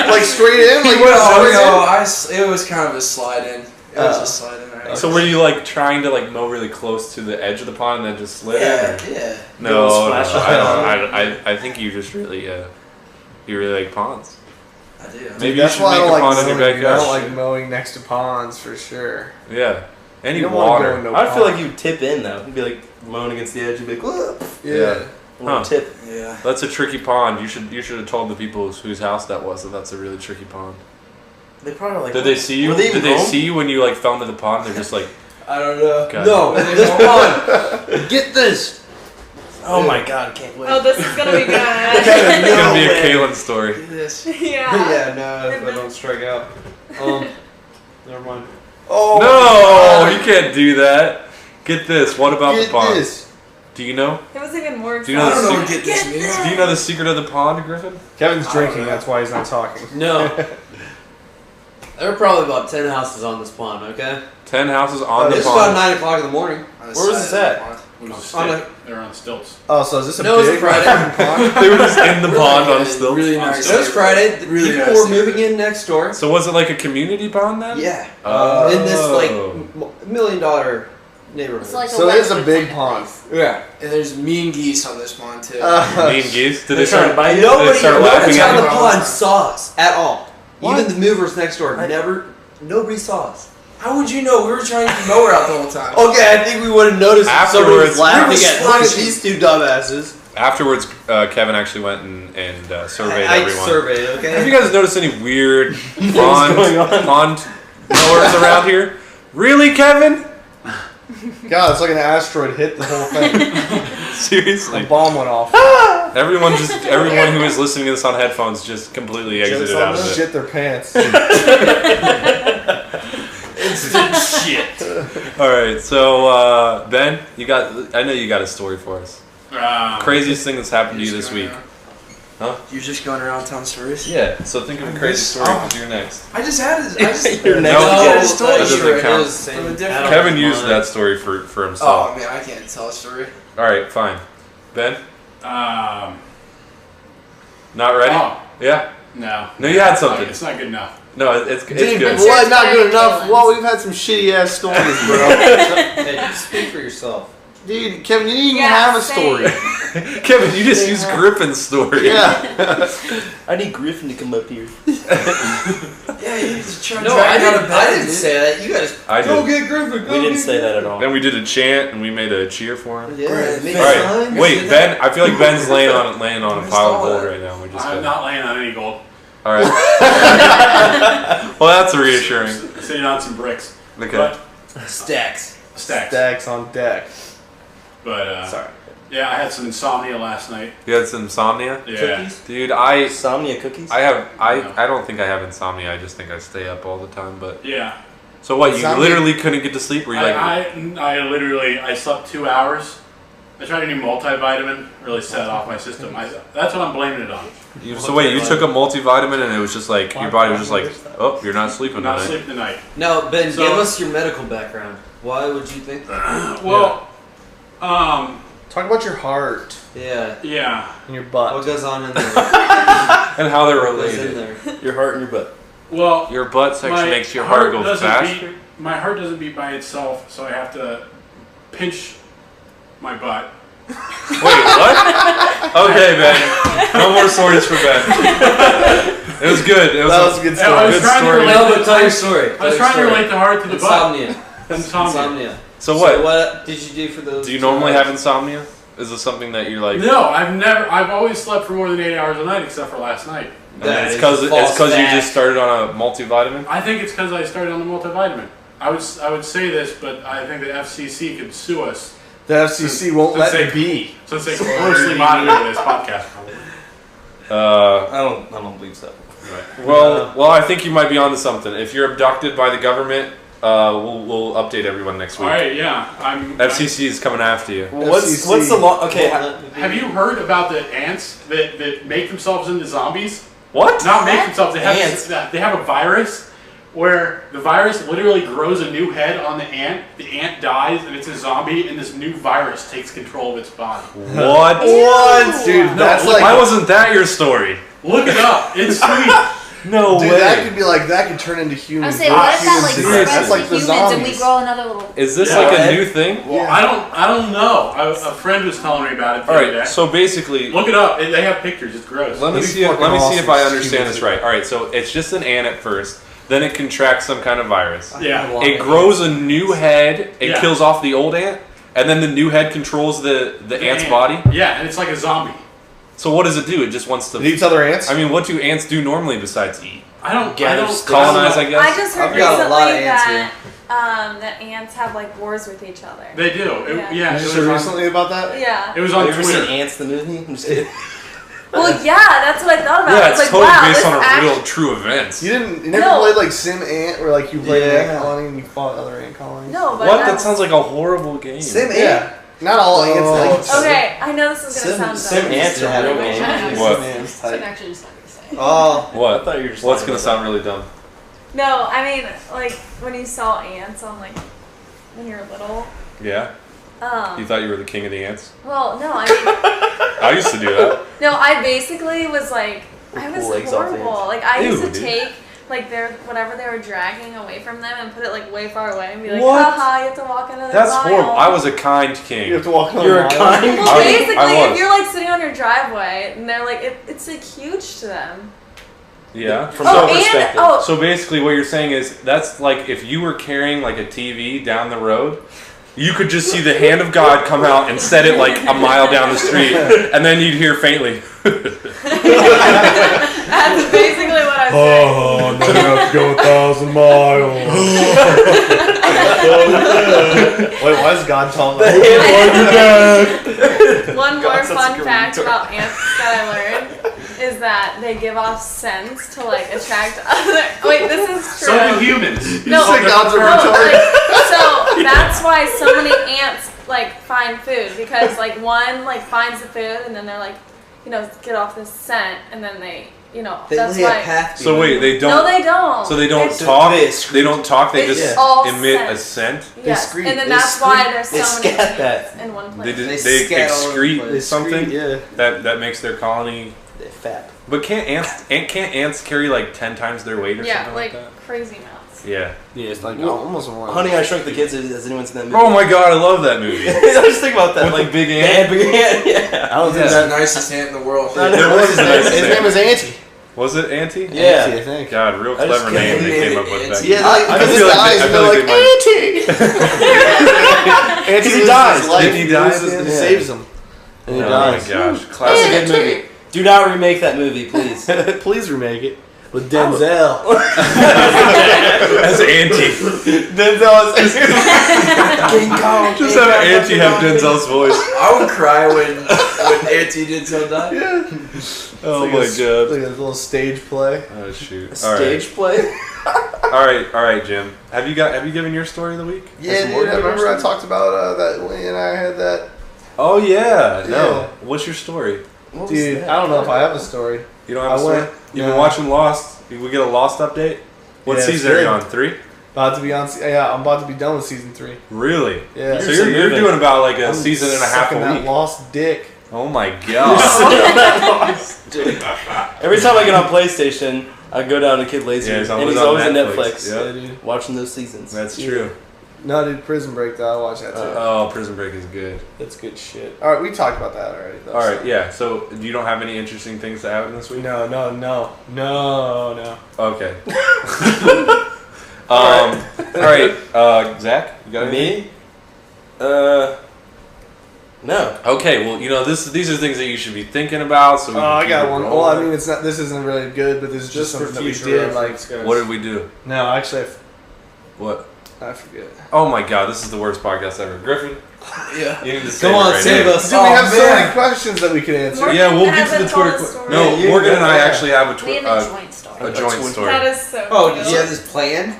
Like straight in? Like you went no, straight in? it was kind of a slide in. It was a slide in. Right? So were you like trying to like mow really close to the edge of the pond and then just slid in? Or? Yeah. No, Splash I think you just really you really like ponds. I do. Maybe you That's should why I make don't a like pond in your mowing. I backyard. don't like mowing next to ponds for sure. Yeah. Any You don't wanna water. go into a I feel pond. like you'd tip in though. You'd be like mowing against the edge, you'd be like, whoop. Yeah. Huh. Tip. Yeah. That's a tricky pond. You should have told the people whose house that was that that's a really tricky pond. They probably like. Did they see you? Were they even Did they home? see you when you like fell into the pond? They're just like, I don't know. God. No, this pond. Get this! Oh my god, I can't wait. Oh, this is gonna be good. it's gonna be a Kaylin story. This. Yeah. Yeah, no, if I don't strike out. Never mind. Oh. No, you can't do that. Get this. What about Get the pond? this. Do you know? It was even more Do you know I the don't know what secret? get this means. Do you know the secret of the pond, Griffin? Kevin's I don't drinking. know. That's why he's not talking. No. There are probably about 10 houses on this pond, okay? 10 houses on the It's about pond. 9 o'clock in the morning. On the Where was side this of the at? pond. It was On a stick. They're on stilts. Oh, so is this a No, it's big Friday. pond? They were just in the pond on Yeah, stilts. Really nice. It was Friday. The Really people nice were moving in next door. So was it like a community pond then? Yeah. Oh. In this, like, $1 million neighborhood. It's like So it is a Westwood big kind of pond. place. Yeah. And there's mean geese on this pond too. Mean geese? Did they trying to start? bite you? Did they Nobody start laughing on at the you? pond saw us at all. What? Even the movers next door nobody saw us. How would you know? We were trying to keep mower out the whole time. Okay, I think we would have noticed if somebody Afterwards- was laughing We were at, look at splashing. these two dumbasses. Afterwards, Kevin actually went and surveyed I everyone. surveyed, Have okay? you guys noticed any weird pond mowers around here? Really, Kevin? God, it's like an asteroid hit the whole thing. A Seriously? bomb went off. Everyone who is listening to this on headphones just completely exited out of it. Shit their pants. All right, so Ben, I know you got a story for us. Craziest thing that's happened to you this week. You're just going around telling stories? Yeah. So think of a crazy story because you're next. I just had it. I just You're next. No, get a story that doesn't straight. count. From a different. Kevin used that story for Oh himself. man, I can't tell a story. All right, fine. Ben, Um, not ready? Oh. Yeah. no. No, you had something. It's not good enough. No, it's good. What's Well, your not good story, enough. Kaylin? Well, we've had some shitty ass stories, bro. Hey, speak for yourself. Dude, Kevin, you didn't even Yeah, have a story. Kevin, you just used Griffin's story. Yeah. I need Griffin to come up here. Yeah, you just try to No, drag I out of didn't, bed. I didn't say that. You guys I go did. get Griffin. Go We didn't get say that at all. Then we did a chant and we made a cheer for him. Yeah, Right. it makes All right, sense. wait, Ben. I feel like Ben's laying on a pile of gold right now. We just I'm got. not laying on any gold. All right. Well, that's reassuring. Sitting on some bricks. Okay. But, Stacks. stacks. Stacks on deck. But Sorry. yeah, I had some insomnia last night. You had some insomnia? Yeah. Cookies? Dude, Insomnia cookies? I don't think I have insomnia. I just think I stay up all the time. But Yeah. so what? You Insomnia- literally couldn't get to sleep? Were you like? I literally slept 2 hours. I tried a new multivitamin, really set off my system. That's what I'm blaming it on. So wait, you took a multivitamin and it was just like your body was just like, oh, you're not sleeping I'm not tonight. sleeping tonight. No, Ben, So- give us your medical background. Why would you think that? Well, Talk about your heart Yeah. yeah. and your What butt. goes on in there? And how they're What goes in related. there? Your heart and your butt. Well, Your butt sex my makes your heart go doesn't faster. beat- my heart doesn't beat by itself, so I have to pinch my butt. Wait, what? Okay, Ben. No more stories for Ben. It was good. It was That was a good Yeah, I was story. trying to story. relate No, the but tell your story. I was trying to relate the heart to the butt. Insomnia. Insomnia. So So what? what did you do for those? Do you 2 normally hours? have insomnia? Is this something that you're like? No, I've always slept for more than 8 hours a night, except for last night. That It's is because a false you fact. just started on a multivitamin. I think it's because I started on the multivitamin. I would say this, but I think the FCC could sue us The FCC won't Since let they- it be. since they closely monitor this podcast. I don't believe so. Well, I think you might be onto something. If you're abducted by the government, we'll update everyone next All week. right, yeah. FCC is coming after you. What's the law? Okay, Have you heard about the ants that make themselves into zombies? What? Not make themselves. They have Ants. they have a virus where the virus literally grows a new head on the ant. The ant dies and it's a zombie, and this new virus takes control of its body. What? What, dude? That's look, like. Why wasn't that your story? Look it up. It's sweet. No Dude, way. that could be like that could turn into I humans. was saying, what if that like Humans, spreads that's to like the humans and we zombies. grow another little? Is this Yeah. like a new thing? Well, I don't know. A friend was telling me about it the All other day. right. So basically, Look it up. They have pictures. It's gross. let me That'd see. be Let fucking me see if I awesome. understand this right. All right. So it's just an ant at first. Then it contracts some kind of virus. Yeah. It grows a new head. It Yeah. kills off the old ant, and then the new head controls the ant's ant. body. Yeah, and it's like a zombie. So what does it do? It just wants to. It eats other ants. I mean, what do ants do normally besides eat? I don't Colonize, I guess. I just heard I've got a recently lot of ants that ants have like wars with each other. They do. Yeah. Yeah. You It just was heard on, recently about that? Yeah. it was have on you ever seen Twitter. Ants the movie? I'm just kidding. Well, yeah, that's what I thought about. Yeah, I it's was like, totally wow, based this on a actually- real true events. You never No. played like Sim Ant, where like you played an Yeah. ant colony and you fought other ant colonies. No, but What? That that's- sounds like a horrible game. Sim Yeah. Not all ants like each other. Okay, I know this is gonna sound Sim dumb. Ants are having Right. games. What? Sim Ant's So I'm type. actually just not gonna say. Oh, I What? thought you were just What's talking gonna about sound really dumb? No, I mean like when you saw ants on like when you were little. Yeah. You thought you were the king of the ants? Well, no, I mean, I used to do that. no, I basically was like, I was Pull legs off horrible. ants. Like I used Ew, to dude. take like their whatever they were dragging away from them and put it like way far away and be like, What? haha, you have to walk another That's mile. horrible. I was a kind You king. have to walk on You're a mile. kind. Well, I was- basically, I was. if you're like sitting on your driveway and they're like, it's like huge to them. Yeah. From Oh, their and perspective. oh, So basically, what you're saying is that's like if you were carrying like a TV down the road, you could just see the hand of God come out and set it like a mile down the street, and then you'd hear faintly. that's basically what I'm saying. Oh, I'm gonna have to go 1,000 miles. Wait, why is God telling us? One more God, that's fun a fact good about ants that I learned is that they give off scents to like attract other. Wait, this is true. So do humans. No, Say God's a no, retard. like, so that's why so many ants like find food because like one like finds the food and then they're like, you know, get off this scent and then they, you know, They that's lay a why. path. So wait, they don't. No, they don't. So they don't It's- talk. they They don't talk. They It's just all emit scent. a scent. Yes, scream. and then They that's scream. why there's They so many scat ants that. in one They place. they scat all over the excrete place. something Yeah. that makes their colony. They're fat. But can't ants carry like 10 times their weight or Yeah, something like like that? crazy amounts. Yeah. Yeah, it's like almost more. Honey, I Shrunk the Kids. Has anyone seen that movie? Oh my god, I love that movie. I just think about that. With like the big the ant. big ant. Yeah. I don't think That's that. the nicest ant in the world. I know. It was the nicest His ant. name is Auntie. Was it Auntie? Yeah. Auntie, I think. God, real I just clever can't name they believe came it. up with back Auntie. then. Yeah, like, I because feel his like eyes, they- I and feel they're like like, they Auntie! Auntie he dies. his life. Didn't he die at the He end? saves him. And he Oh my dies. gosh, That's a classic. good movie. Do not remake that movie, please. Please remake it. With Denzel. As Auntie. Denzel is King Kong. Just have Auntie have Denzel's voice. I would cry when Auntie Denzel died. Oh like my Like god. a little stage play. Oh shoot. A stage play. All right, Jim. Have you given your story of the week? Yeah, dude, I remember I talked about that Lee and I had that. Oh yeah. No. Yeah. What's your story? What was Dude, that? I don't know if I have a story. You don't have a I story? went- You've no. been watching Lost. We get a Lost update. What Yeah, it's season are you good. on? 3? About to be on. Yeah, I'm about to be done with season 3. Really? Yeah. So you're doing about like a season and a half sucking a that week. lost dick. Oh my god. Every time I get on PlayStation, I go down to Kid Laser, Yeah, he's and always he's on always on Netflix. Netflix, Yeah. Yeah, dude. watching those seasons. That's true. No, dude, Prison Break though. I watched that too. Oh, Prison Break is good. That's good shit. All right, we talked about that already. Though, All right, so. yeah. So you don't have any interesting things to happen this week? No. Okay. All right. Zach, you got anything? Me? No. Okay. Well, these are things that you should be thinking about. So we Oh, can I keep got it one. rolling. Well, I mean, it's not. This isn't really good, but this is just Just for something that we future did. Like, reference, guys. What did we do? no, actually, What? I forget. Oh my god, this is the worst podcast ever. Griffin, Yeah. you need to save Come it on, right save now. us. Dude, we Oh, have so man. many questions that we could answer. Morgan Yeah, we'll get has to a the Twitter. tall story. No, Yeah, Morgan and I yeah. actually have We a have a joint story. joint story. That is so Oh, cute. did you have this planned?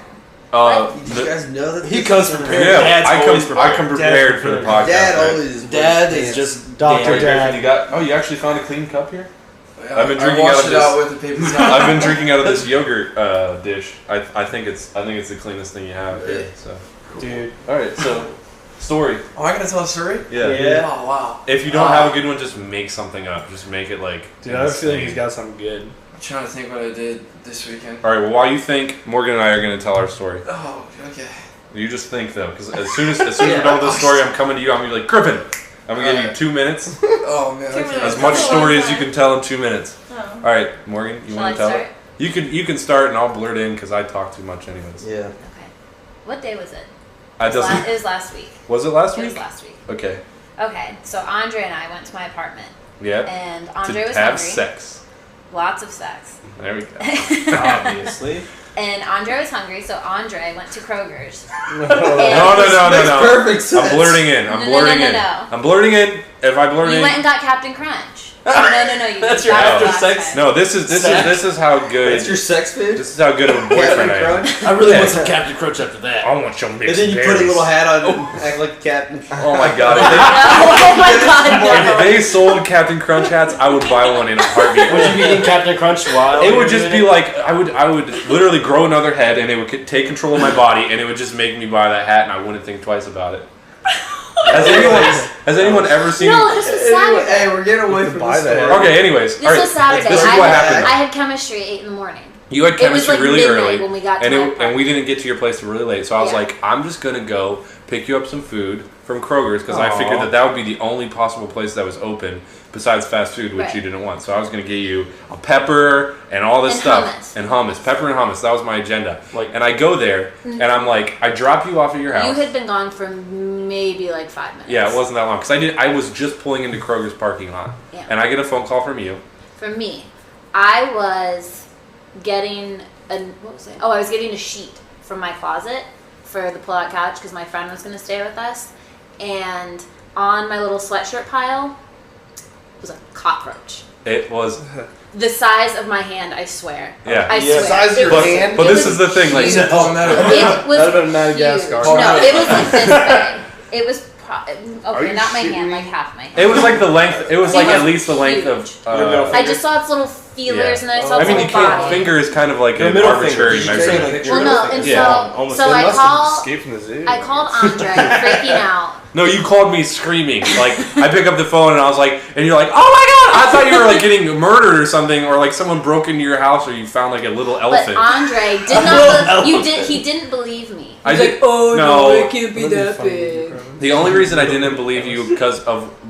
Did Did you guys know that? He this comes was prepared. Yeah, Dad's I always come prepared for the podcast. Dad right? always. Dad wears is pants. just Dr. All right, Dad. Griffin, you actually found a clean cup here? Yeah, I've been I drinking out washed of it this- out with the paper towel. I've been drinking out of this yogurt dish. I think it's the cleanest thing you have here. So, Dude. all right, so story. Oh, I gotta tell a story. Yeah. Yeah. Oh wow. If you don't have a good one, just make something up. Just make it like. Dude, I have a feeling insane. he's got something good. I'm trying to think what I did this weekend. All right. Well, while you think, Morgan and I are going to tell our story. Oh, okay. You just think though, because as soon as we're done with this story, I'm coming to you. I'm gonna be like, Griffin. I'm gonna give you Alright. 2 minutes. Oh man. 2 Okay. minutes. As much That's a long story as you time. can tell in 2 minutes. Oh. All right, Morgan, you Shall want I to tell start? it? You can start, and I'll blurt in because I talk too much anyways. Yeah. Okay. What day was it? I It was doesn't. it was last week. Was it last It was week? last week. Okay. Okay, so Andre and I went to my apartment, Yep. and Andre To was have hungry. sex. Lots of sex. There we go. Obviously. And Andre was hungry, so Andre went to Kroger's. No, no. Makes perfect sense. I'm blurting in. I'm No, blurting no, in. no. I'm blurting in. If I blurt You in. went and got Captain Crunch. No. You That's did your that after last sex? time. No, this is how good. That's your sex food. This is how good of a boyfriend I am. I really want some Captain Crunch after that. I want some mixed And then you put a berries. little hat on and act like a captain. Oh my god! Oh my god, If they sold Captain Crunch hats, I would buy one in a heartbeat. Would you be eating Captain Crunch while It you would were just doing be it? like I would literally grow another head, and it would take control of my body, and it would just make me buy that hat, and I wouldn't think twice about it. Has anyone ever seen? No, this was Saturday. Hey, we're getting away from buy this that. story. Okay, anyways, This all right. was Saturday. This is I what had, happened. I had chemistry at 8 in the morning. You had It was chemistry like really midnight early, when we got to and my and apartment. we didn't get to your place really late. So I was Yeah. like, I'm just gonna go pick you up some food from Kroger's because I Aw. figured that would be the only possible place that was open besides fast food, which Right. you didn't want. So I was gonna get you a pepper and all this And stuff hummus. and hummus, pepper and hummus. That was my agenda. Like- And I go there and I'm like, I drop you off at your house. You had been gone for maybe like 5 minutes. Yeah, it wasn't that long because I was just pulling into Kroger's parking lot, Yeah. and I get a phone call from you. For me, I was getting what was it? Oh, I was getting a sheet from my closet for the pull-out couch because my friend was going to stay with us, and on my little sweatshirt pile was a cockroach. It was The size of my hand, I swear. Yeah. I Yeah. swear. Size of It your was- hand? But it this was is the thing, like huge. It doesn't matter. It was That'd have been Madagascar. huge. No, it was like this big. It was okay, you not my shitting hand, me? like half my hand. it was like the length. It was It like was at least the length huge. of. I just saw its little feelers, and then I saw I its mean, you little can't. body. Finger is kind of like Your an middle arbitrary finger. measurement. Well, no, and Yeah. so I call. Escaped from the zoo. I called Andre, freaking out. No, you called me screaming. Like I pick up the phone and I was like, and you're like, oh my god! I thought you were like getting murdered or something, or like someone broke into your house, or you found like a little But elephant. Andre did not. He didn't believe me. I did. Oh no, it can't be that big. The only reason I didn't believe you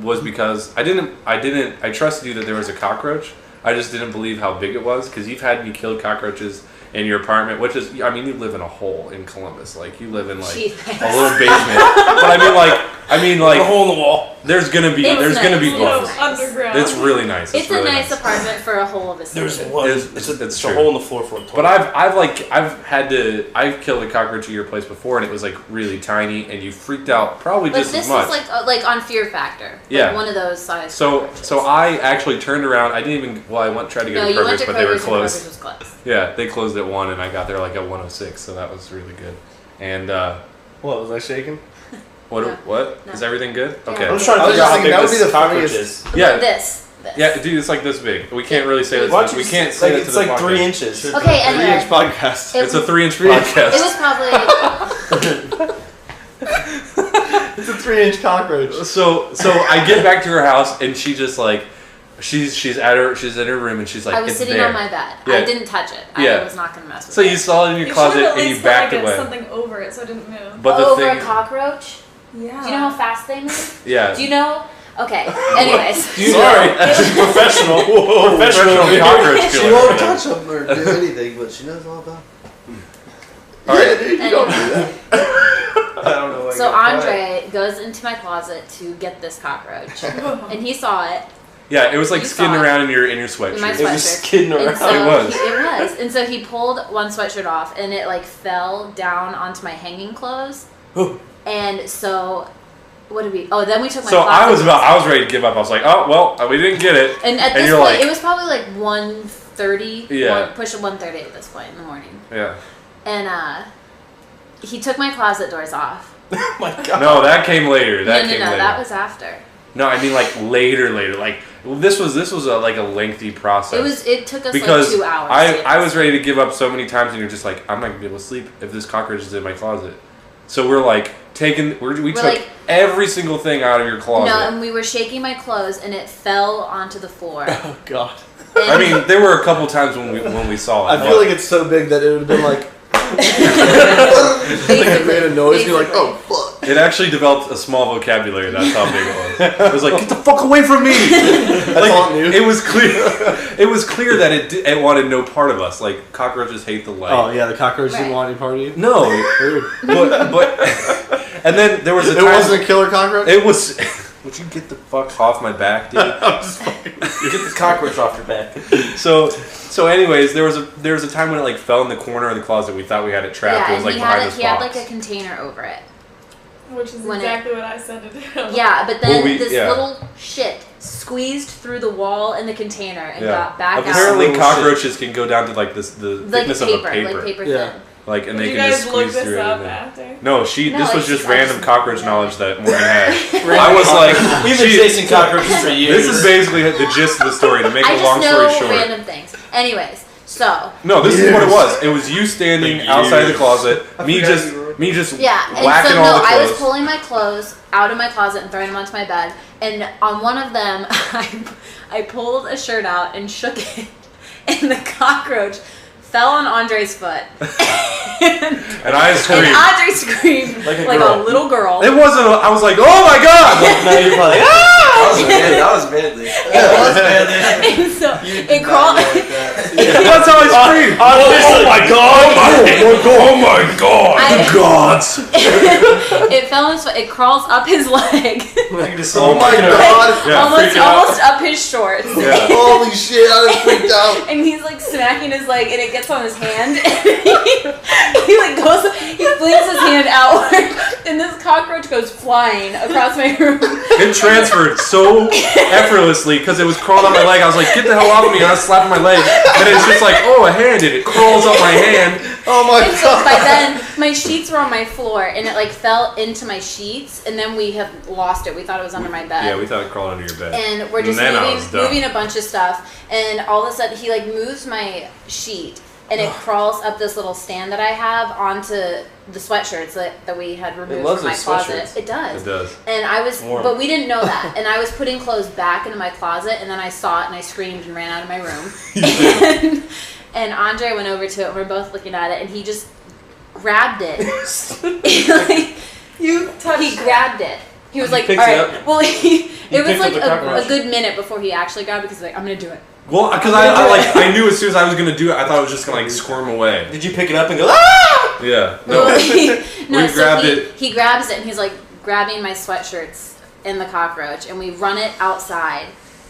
was because I trusted you that there was a cockroach. I just didn't believe how big it was because you've had me kill cockroaches in your apartment, which is, I mean, you live in a hole in Columbus. Like you live in like Jeez. a little basement. But I mean, like I mean, A like, hole in the wall. there's gonna be It's bugs. nice. Underground. It's really nice. It's really a nice apartment for a hole of a There's city. one. It's It's true. a hole in the floor for a toilet. But I've killed a cockroach at your place before, and it was like really tiny, and you freaked out probably But just this as much. is like on Fear Factor. Yeah. Like one of those size. So I actually turned around. I didn't even. Well, I tried to go No, to you went Kroger's, to but they were Kroger's and closed. Kroger's was closed. Yeah, they closed at 1, and I got there like at 1:06, so that was really good. And What was I shaking? what? No. What No. is everything good? Yeah. Okay. I'm just trying to I was figure out just how thinking big that would this be the cockroach funniest. is. Yeah. This. Yeah, dude, it's like this big. We can't really say Why this. don't We you can't just- say like, it to it's the like podcast. 3 inches. Okay, anyway. 3-inch podcast. It It's a was- 3-inch It podcast. was probably. It's a 3-inch cockroach. So I get back to her house, and she just like, she's in her room, and she's like, I was it's sitting there. on my bed. Yeah. I didn't touch it. Yeah. I was not gonna mess with So it. you saw it in your You closet, should have at and you least put, backed like, away. something over it so it didn't move. But the over thing, a cockroach? Yeah. Do you know how fast they move? yeah. Do you know? Okay. Anyways. Sorry. Professional. Professional cockroach She killer. won't touch them or do anything, but she knows all about it. All right. Dude, you don't do that. I don't know why So you got Andre goes into my closet to get this cockroach, and he saw it Yeah, it was like You skidding saw it. around in your in my sweatshirt. It was sweatshirt. skidding And around. so It was. It was. And so he pulled one sweatshirt off, and it like fell down onto my hanging clothes. And so, what did we? Oh, then we took my. So I was closet ready to give up. I was like, oh well, we didn't get it. And at and this you're point, like- it was probably like 1:30. Yeah. Push at 1:30 at this point in the morning. Yeah. And he took my closet doors off. Oh my god. No, that came later. That no, came later. that was after. No, I mean like later. Like this was like a lengthy process. It took us because like 2 hours. I was ready to give up so many times, and you're just like, I'm not gonna be able to sleep if this cockroach is in my closet. So we're like we took like- every single thing out of your closet. No, and we were shaking my clothes, and it fell onto the floor. Oh god. And I mean, there were a couple times when we saw it. I feel like it's so big that it would have been like. Like it made a noise, and you're like, oh fuck. it actually developed a small vocabulary. That's how big it was. It was like, get the fuck away from me! That's all it knew. It was clear. It was clear that it wanted no part of us. Like cockroaches hate the light. Oh yeah, the cockroach Right. didn't want any part of you. No, but and then there was a It time. wasn't a killer cockroach. It was. Would you get the fuck off my back, dude? I'm just fucking. Get this cockroach off your back. So anyways, there was a time when it like fell in the corner of the closet. We thought we had it trapped. yeah, It was like and behind he this had box. like a container over it. Which is When exactly what I said to do. Yeah, but then Well, this yeah. little shit squeezed through the wall in the container and got back Apparently, Little cockroaches can go down to like the out. thickness of a paper. Like paper Yeah. thin. Like, and Did they you can guys just look squeeze through this up anything. after? No, No, this I was just just- random I just- cockroach yeah. knowledge that Morgan had. I was like, We've been chasing cockroaches for years. this is basically the gist of the story. To make I a long just story know short. random things. Anyways, so No, this is what it was. It was you standing Years. outside the closet, me forgot just you were- yeah, and whacking so all no, the I clothes. was pulling my clothes out of my closet and throwing them onto my bed, and on one of them, I pulled a shirt out and shook it, and the cockroach fell on Andre's foot. and I And screamed. Andre screamed Like a like girl. a little girl. It wasn't. I was like, oh my god! Like, No, you're probably like, That was badly. That was badly. And so You it did not crawled. go like that. that's how I screamed. oh my god! Oh my god! I- gods! It fell on his foot. It crawls up his leg, Oh my god! Yeah, almost freaking out. almost up his shorts. Yeah. Holy shit, I was freaked out. And he's like smacking his leg, and it gets on his hand. he like goes, he flings his hand outward, and this cockroach goes flying across my room. It transferred so effortlessly because it was crawling on my leg. I was like, get the hell off of me! And I was slapping my leg, and it's just like, oh, a hand, and it crawls up my hand. Oh my And so by then, my sheets were on my floor, and it like fell into my sheets, and then we had lost it. We thought it was under my bed. Yeah, we thought it crawled under your bed. And we're just And then I was done. moving a bunch of stuff, and all of a sudden he like moves my sheet, and it crawls up this little stand that I have onto the sweatshirts that we had removed loves from my those closet. sweatshirts. It does. It does. And I was, Warm. but we didn't know that. And I was putting clothes back into my closet, and then I saw it, and I screamed and ran out of my room. and Andre went over to it, and we're both looking at it, and he just grabbed it. Like, You touched he grabbed it. He was like, all picked it right. up? Well, it was picked like up the cockroach? a good minute before he actually grabbed it because he's like, I'm gonna do it. Well, because I knew as soon as I was gonna do it, I thought it was just gonna like squirm away. Did you pick it up and go, ah? Yeah. No. Well, no, We so grabbed he, it. he grabs it and he's like grabbing my sweatshirts in the cockroach, and we run it outside,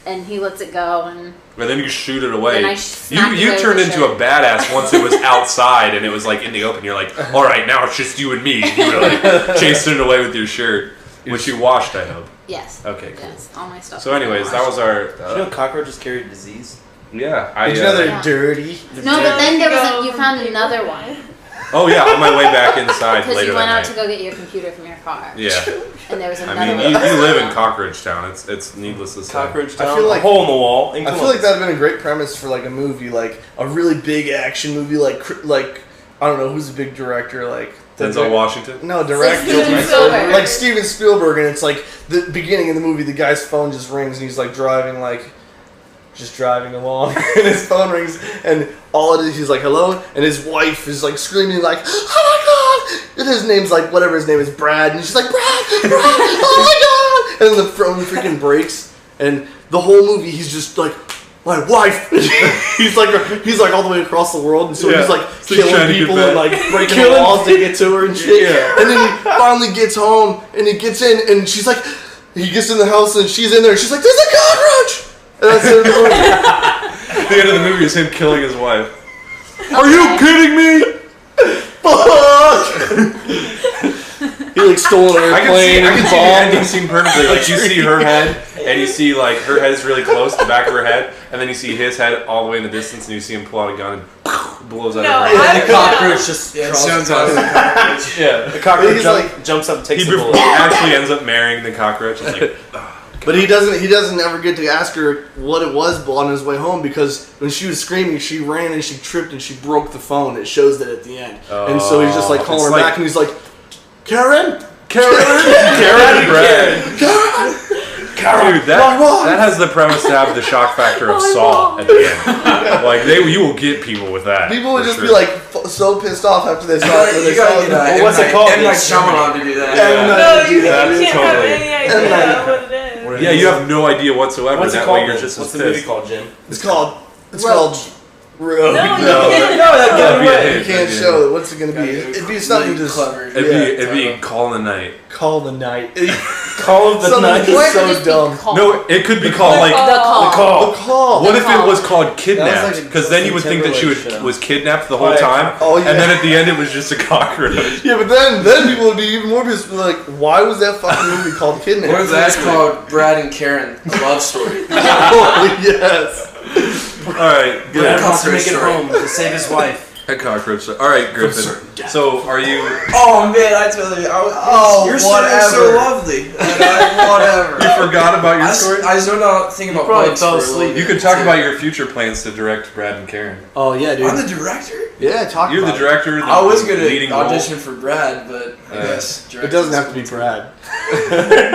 and he lets it go, and then you shoot it away. Then I smack it You over turned the into shirt. a badass once it was outside and it was like in the open. You're like, all right, now it's just you and me. You were like chasing it away with your shirt, which you washed, I hope. yes. Okay, cool. Yes, all my stuff. So, anyways, that was our. Did you know cockroaches carry disease? Yeah, Did you know they're Yeah. dirty? No, but then there was Go you from found people. another one Oh yeah, on my way back inside because later you went that out to night. go get your computer from your car. Yeah, And there was another I mean, one. you live in Cockroach Town. It's needless to say. Cockroach I town. feel like- a hole in the wall. I feel like that'd been a great premise for like a movie, like a really big action movie, like I don't know who's a big director, like Denzel Washington. No, director. Steven Spielberg. Like Steven Spielberg, and it's like the beginning of the movie, the guy's phone just rings, and he's like driving along, and his phone rings, and all it is, he's like, hello, and his wife is like screaming like, oh my god, and his name's like, whatever his name is, Brad, and she's like, Brad, oh my god, and then the phone freaking breaks, and the whole movie, he's just like, my wife. he's like all the way across the world, and so he's like So he's trying killing to get people back. and like breaking the walls to get to her and shit. Yeah. And then he finally gets home, and he gets in, and she's like, he gets in the house, and she's in there, and she's like, there's a cockroach. And that's the end of the movie. The end of the movie is him killing his wife. Are you kidding me? Fuck. He like stole an I airplane can and see the bombed. ending scene perfectly. Like you see her head, and you see like her head's really close to the back of her head, and then you see his head all the way in the distance, and you see him pull out a gun and blows out No, her head. the cockroach just Yeah, it crawls sounds across awesome. the cockroach. Yeah, the cockroach He's jumps up and takes He the bullet. actually ends up marrying the cockroach. It's like, But he doesn't ever get to ask her what it was on his way home, because when she was screaming, she ran and she tripped and she broke the phone. It shows that at the end. And so he's just like calling It's her like- back, and he's like, Karen? Karen and Brad. Dude, that has the premise to have the shock factor of Saw at the end. Like you will get people with that. People would for just sure. be like so pissed off after they saw it. You gotta get what's it called? M. Night Shyamalan to do that. No, you That's can't totally- have any idea what it is. Yeah, you have no idea whatsoever. What's it that called? way you're just What's as the movie pissed. called, Jim? It's called Rogue. No, you No. can't. That'd be a You hit. can't That'd be a show it. What's it gonna be? It'd be something Really just clever. It'd be Call in the Night. Call the night. Call of the Something Night. Or is it could so just be dumb. called. No, it could be called like. The call. The call. What if it Call. was called That Kidnapped? was like a Because then you would think that she Timberlake show. was kidnapped the whole Oh, yeah. time, Oh, yeah. and then at the end it was just a cockroach. Yeah, but then people would be even more pissed. Like, why was that fucking movie called Kidnapped? What if that's called Brad and Karen, a love story? Oh, yes. All right, good. Brad wants to make it Story. home to save his wife. A cockroach. All right, Griffin. So are you? Oh man, I totally. Your story is so lovely. Whatever. You forgot about your story. I zoned out thinking about probably bugs fell for a asleep. little You bit, could talk too. about your future plans to direct Brad and Karen. Oh yeah, dude. I'm the director. Yeah, talk You're about the director. The I was gonna leading audition for Brad, but I Uh, guess It doesn't have to be Brad. Role.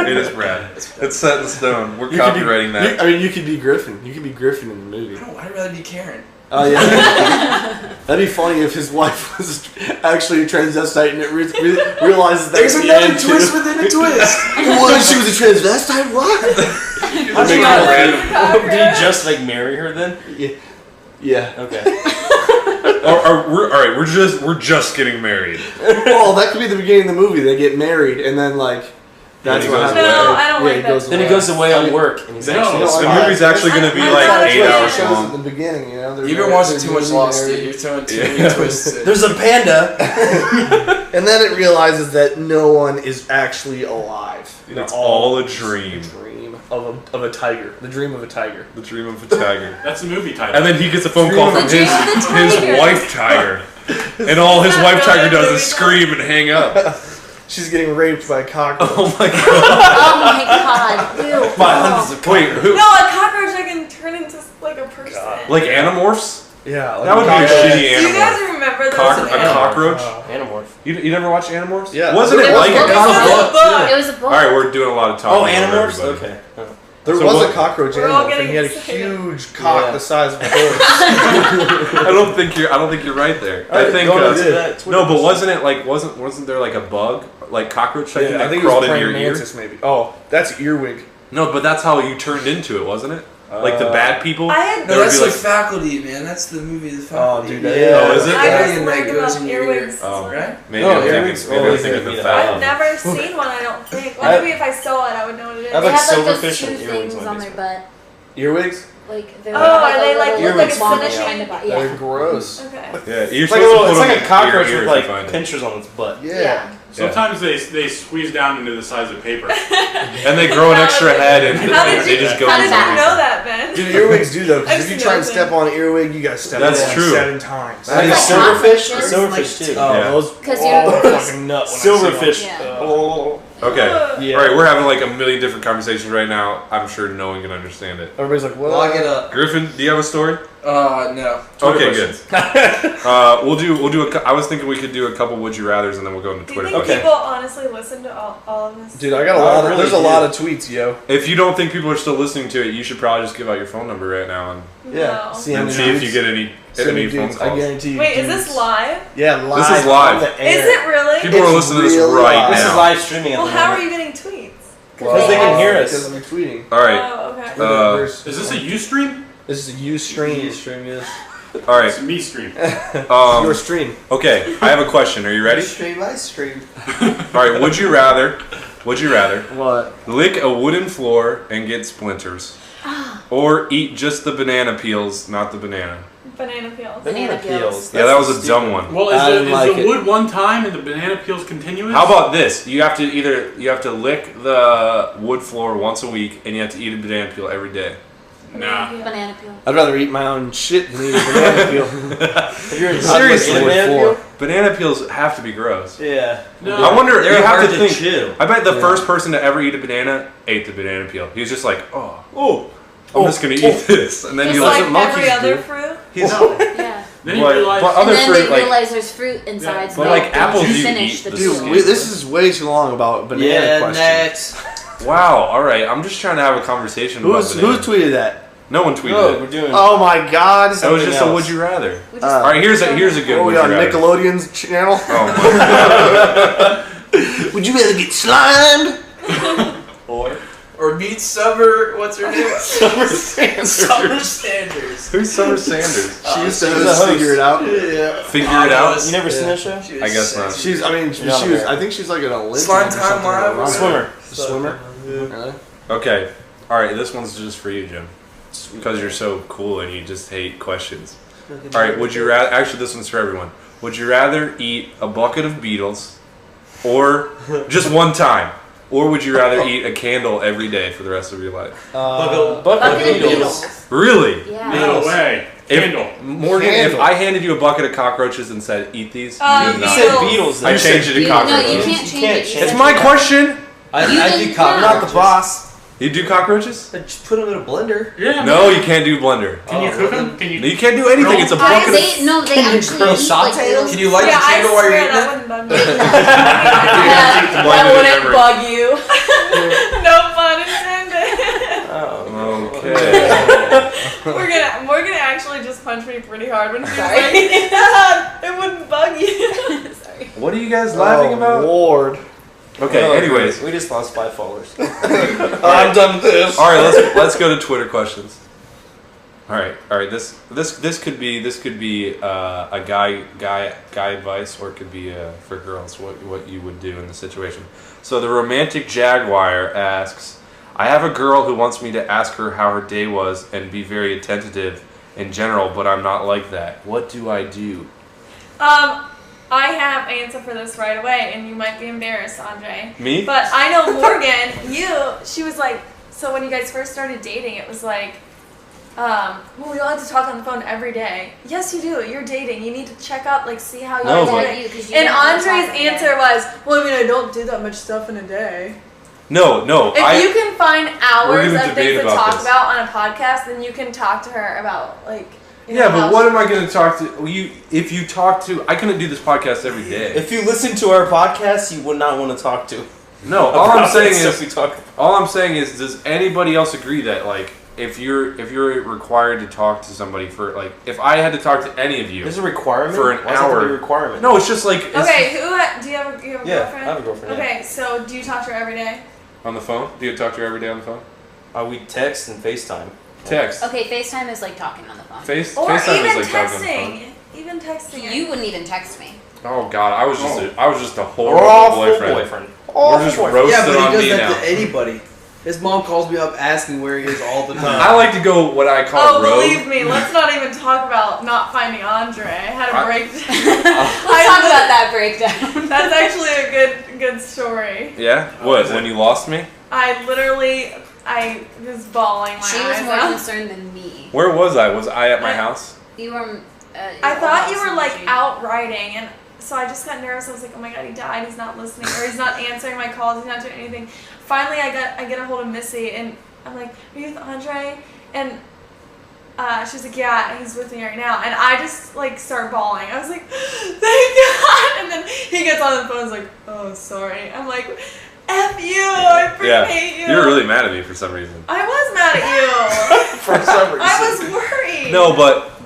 It is Brad. It's set in stone. We're copywriting that. I mean, you could be Griffin. You could be Griffin in the movie. No, I'd rather be Karen. Oh yeah. That'd be funny if his wife was actually a transvestite and it realizes that. There's at the another end, twist too. within a twist. What? She was a transvestite? What? How'd Make you it all random. Did he just like marry her then? Yeah. Okay. All right. We're just getting married. Oh, that could be the beginning of the movie. They get married and then like that's he what goes happens. away. No, I don't like he that. goes Then he away. goes away on work and he's actually No, The I- movie's actually going to be I- like I- 8 I- hours Shows long. at the beginning, you know. You've been watching too much Lost, dude. You're throwing too many twists. in. There's a panda. And then it realizes that no one is actually alive. It's all a dream. The dream of a tiger. The dream of a tiger. The dream of a tiger. That's the movie title. And then he gets a phone call from The dream of the tiger. his wife tiger. And all his wife tiger does is scream and hang up. She's getting raped by a cockroach. Oh my god. Oh my god. Ew. By hundreds of Wait, who? No, a cockroach I can turn into like a person. Like Animorphs? Yeah, like That would be a cockroach. shitty Do you guys Animorph. remember those? A cockroach? Animorph. You never watched Animorphs? Yeah. Wasn't it It was like a a book. cockroach? It was a book. Alright, we're doing a lot of Oh, talking. over Animorphs? everybody. Okay. There So was what- a cockroach We're all animal, and he had a getting excited. huge cock Yeah. the size of a horse. I don't think you're right there. I think Go into that Twitter no, but post. wasn't it like wasn't there like a bug like cockroach thing I that think it crawled was into praying your ear? mantis, maybe. Oh, that's earwig. No, but that's how you turned into it, wasn't it? Like the bad people? I had No, There would that's be, the Faculty, man. That's the movie, The Faculty. dude, Oh, is it? I was Alien worried that goes about in your ear. earwigs. Oh. Right? Maybe No, I'm earwigs thinking, maybe I'm always thinking gonna the be fat I've one. never seen one, I don't think. Well, I- maybe if I saw it, I would know what it is. I have They like have like those silverfish two and earwigs things on on my their butt. Earwigs? Like they're Oh, like are a they like little look like it's long finishing? behind the butt. They're Yeah. gross. Okay. Yeah, you're It's like supposed to it's put like them a cockroach in your with ear if you find like it. pinchers on its butt. Yeah. Sometimes they squeeze down into the size of paper. And they grow an extra head and How did they you, just go how did you inside. know that, Ben? Dude, earwigs do though, because I've if you seen try and those step on an earwig, you gotta step That's on it true. 7 times. That It's is like Silverfish? cockroaches. Silverfish too. Oh, Yeah. those 'Cause oh, you're- fucking nut when I see them. Silverfish. Yeah. Oh. Okay. Yeah. All right, we're having like a million different conversations right now. I'm sure no one can understand it. Everybody's like, what? Lock it up. Griffin, do you have a story? No. Okay, good. We'll do. I was thinking we could do a couple would you rather's and then we'll go into Do you Twitter. think Okay. people honestly listen to all of this? Dude, I got a I lot of, really there's a do. lot of tweets, yo. If you don't think people are still listening to it, you should probably just give out your phone number right now Yeah. No. See how and many see if dudes- you get any see how many phone dudes. I calls. guarantee you. Wait, is dudes- this live? Yeah, live. This is live. on the air. Is it really? People are It's listening to this real right live. This is now. live streaming at Well, the how are moment. you getting tweets? Because they can hear Because us. I'm tweeting. All right. Oh, okay. Is this a Ustream? This is a Ustream. Stream is. All right. It's me stream. Your stream. Okay. I have a question. Are you ready? Stream by stream. All right. Would you rather? What? Lick a wooden floor and get splinters, or eat just the banana peels, not the banana? Banana peels. Banana peels. Yeah, that was a dumb one. Well, I is didn't like the it. wood one time and the banana peels continuous? How about this? You have to lick the wood floor once a week, and you have to eat a banana peel every day. Nah. Banana peel. I'd rather eat my own shit than eat a banana peel. If you're Seriously, like, banana floor. peel? Banana peels have to be be Yeah. No. I wonder. They're You have hard to to think. chew. I bet the Yeah. first person to ever eat a banana ate the banana peel. He was just like, I'm just gonna eat this, and then Just he like was what monkeys every other do. fruit. Yeah. Then you But- realize. but And other then fruit, they like- realize there's fruit inside, so but they like don't apples, you finish eat the the peel. skin. This is way too long about banana Yeah, questions. next. Wow. All right. I'm just trying to have a conversation about Who bananas. tweeted that? No one tweeted No, it. we're doing. Oh my god. That was something just a else. would you rather. We just- All right. Here's a good Oh, would we you on rather. Nickelodeon's channel. Oh my. Would you rather get slimed? Or meet Summer. What's her name? Summer Sanders. Summer Sanders. Who's Summer Sanders? She used to She's host a host. Figure It Out. Yeah. Figure it out. You never seen that show? She was I guess sick. not. She's. I mean, she You're not was. American. I think she's like an Olympian. Slime or Time something. Live or Swimmer. Swimmer. Really? Okay. All right. This one's just for you, Jim, because you're so cool and you just hate questions. All right. Would you rather? Actually, this one's for everyone. Would you rather eat a bucket of Beatles, or just one time, or would you rather eat a candle every day for the rest of your life? Bucket Bucket of Beatles. Beatles. Really? Yeah. No way. Candle. Morgan, Candle. if I handed you a bucket of cockroaches and said, "Eat these," you would You not. said Beatles. I though. changed it to You, no, cockroaches. you can't change it. You It's said my that. question. I You do didn't cockroaches. count. Not the boss. You do cockroaches? Just put them in a blender. Yeah. No, you can't do blender. Can you cook them? Can No, you? you can't do anything. It's a bucket of... They actually grill eat like saute Beatles. Can you light Yeah, the I candle while you're swear eating that it? wouldn't bug me. Blender That in wouldn't memory. bug you. No pun intended. Okay. We're gonna actually just punch me pretty hard when she's like, it wouldn't bug you. Sorry. What are you guys laughing about? Lord. Okay, Oh, anyways. we just lost 5 followers. I'm done with this. All right, let's go to Twitter questions. All right. This could be a guy advice, or it could be for girls what you would do in the situation. So the romantic Jaguar asks, I have a girl who wants me to ask her how her day was and be very attentive in general, but I'm not like that. What do I do? I have an answer for this right away, and you might be embarrassed, Andre. Me? But I know Morgan, she was like, so when you guys first started dating, it was like, well, we don't have to talk on the phone every day. Yes, you do. You're dating. You need to check up, like, see how No, you're but- doing. You, 'cause you And don't have to Andre's talk every day. answer was, well, I mean, I don't do that much stuff in a day. No. If you can find hours gonna of debate things to about talk this. about on a podcast, then you can talk to her about, like, you know, Yeah, but how what she- am I going to talk to you? If you talk to, I couldn't do this podcast every day. If you listen to our podcast, you would not want to talk to. No, all I'm about saying the stuff is, we talk about. all I'm saying is, does anybody else agree that like if you're required to talk to somebody for like if I had to talk to any of you, There's a requirement For an Why does it have to be hour. a requirement. no, it's just like it's Okay, do you have a Yeah, girlfriend? I have a girlfriend. Yeah. Okay, so do you talk to her every day? on the phone. Do you talk to her every day on the phone? We text and FaceTime. Text. Okay, FaceTime is like talking on the phone. Or FaceTime even is like talking on the phone. texting. Even texting. You wouldn't even text me. Oh God, I was just a We're horrible awful boyfriend. Awful We're just boyfriend. roasted Yeah, but on he does me that now. to anybody. His mom calls me up asking where he is all the time. I like to go what I call Oh, rogue. believe me, let's not even talk about not finding Andre. I had a breakdown. Let's talk about that breakdown. That's actually a good story. Yeah? What? When you lost me? I was bawling my She eyes was more out. concerned than me. Where was I? Was I at my house? You were. I thought you were like out riding, and so I just got nervous. I was like, oh my god, he died. He's not listening, or he's not answering my calls. He's not doing anything. Finally, I get a hold of Missy, and I'm like, are you with Andre? And she's like, yeah, he's with me right now. And I just like start bawling. I was like, thank God. And then he gets on the phone and is like, oh, sorry. I'm like, F you, I freaking hate you. You were really mad at me for some reason. I was mad at you. For some reason. I was worried. No,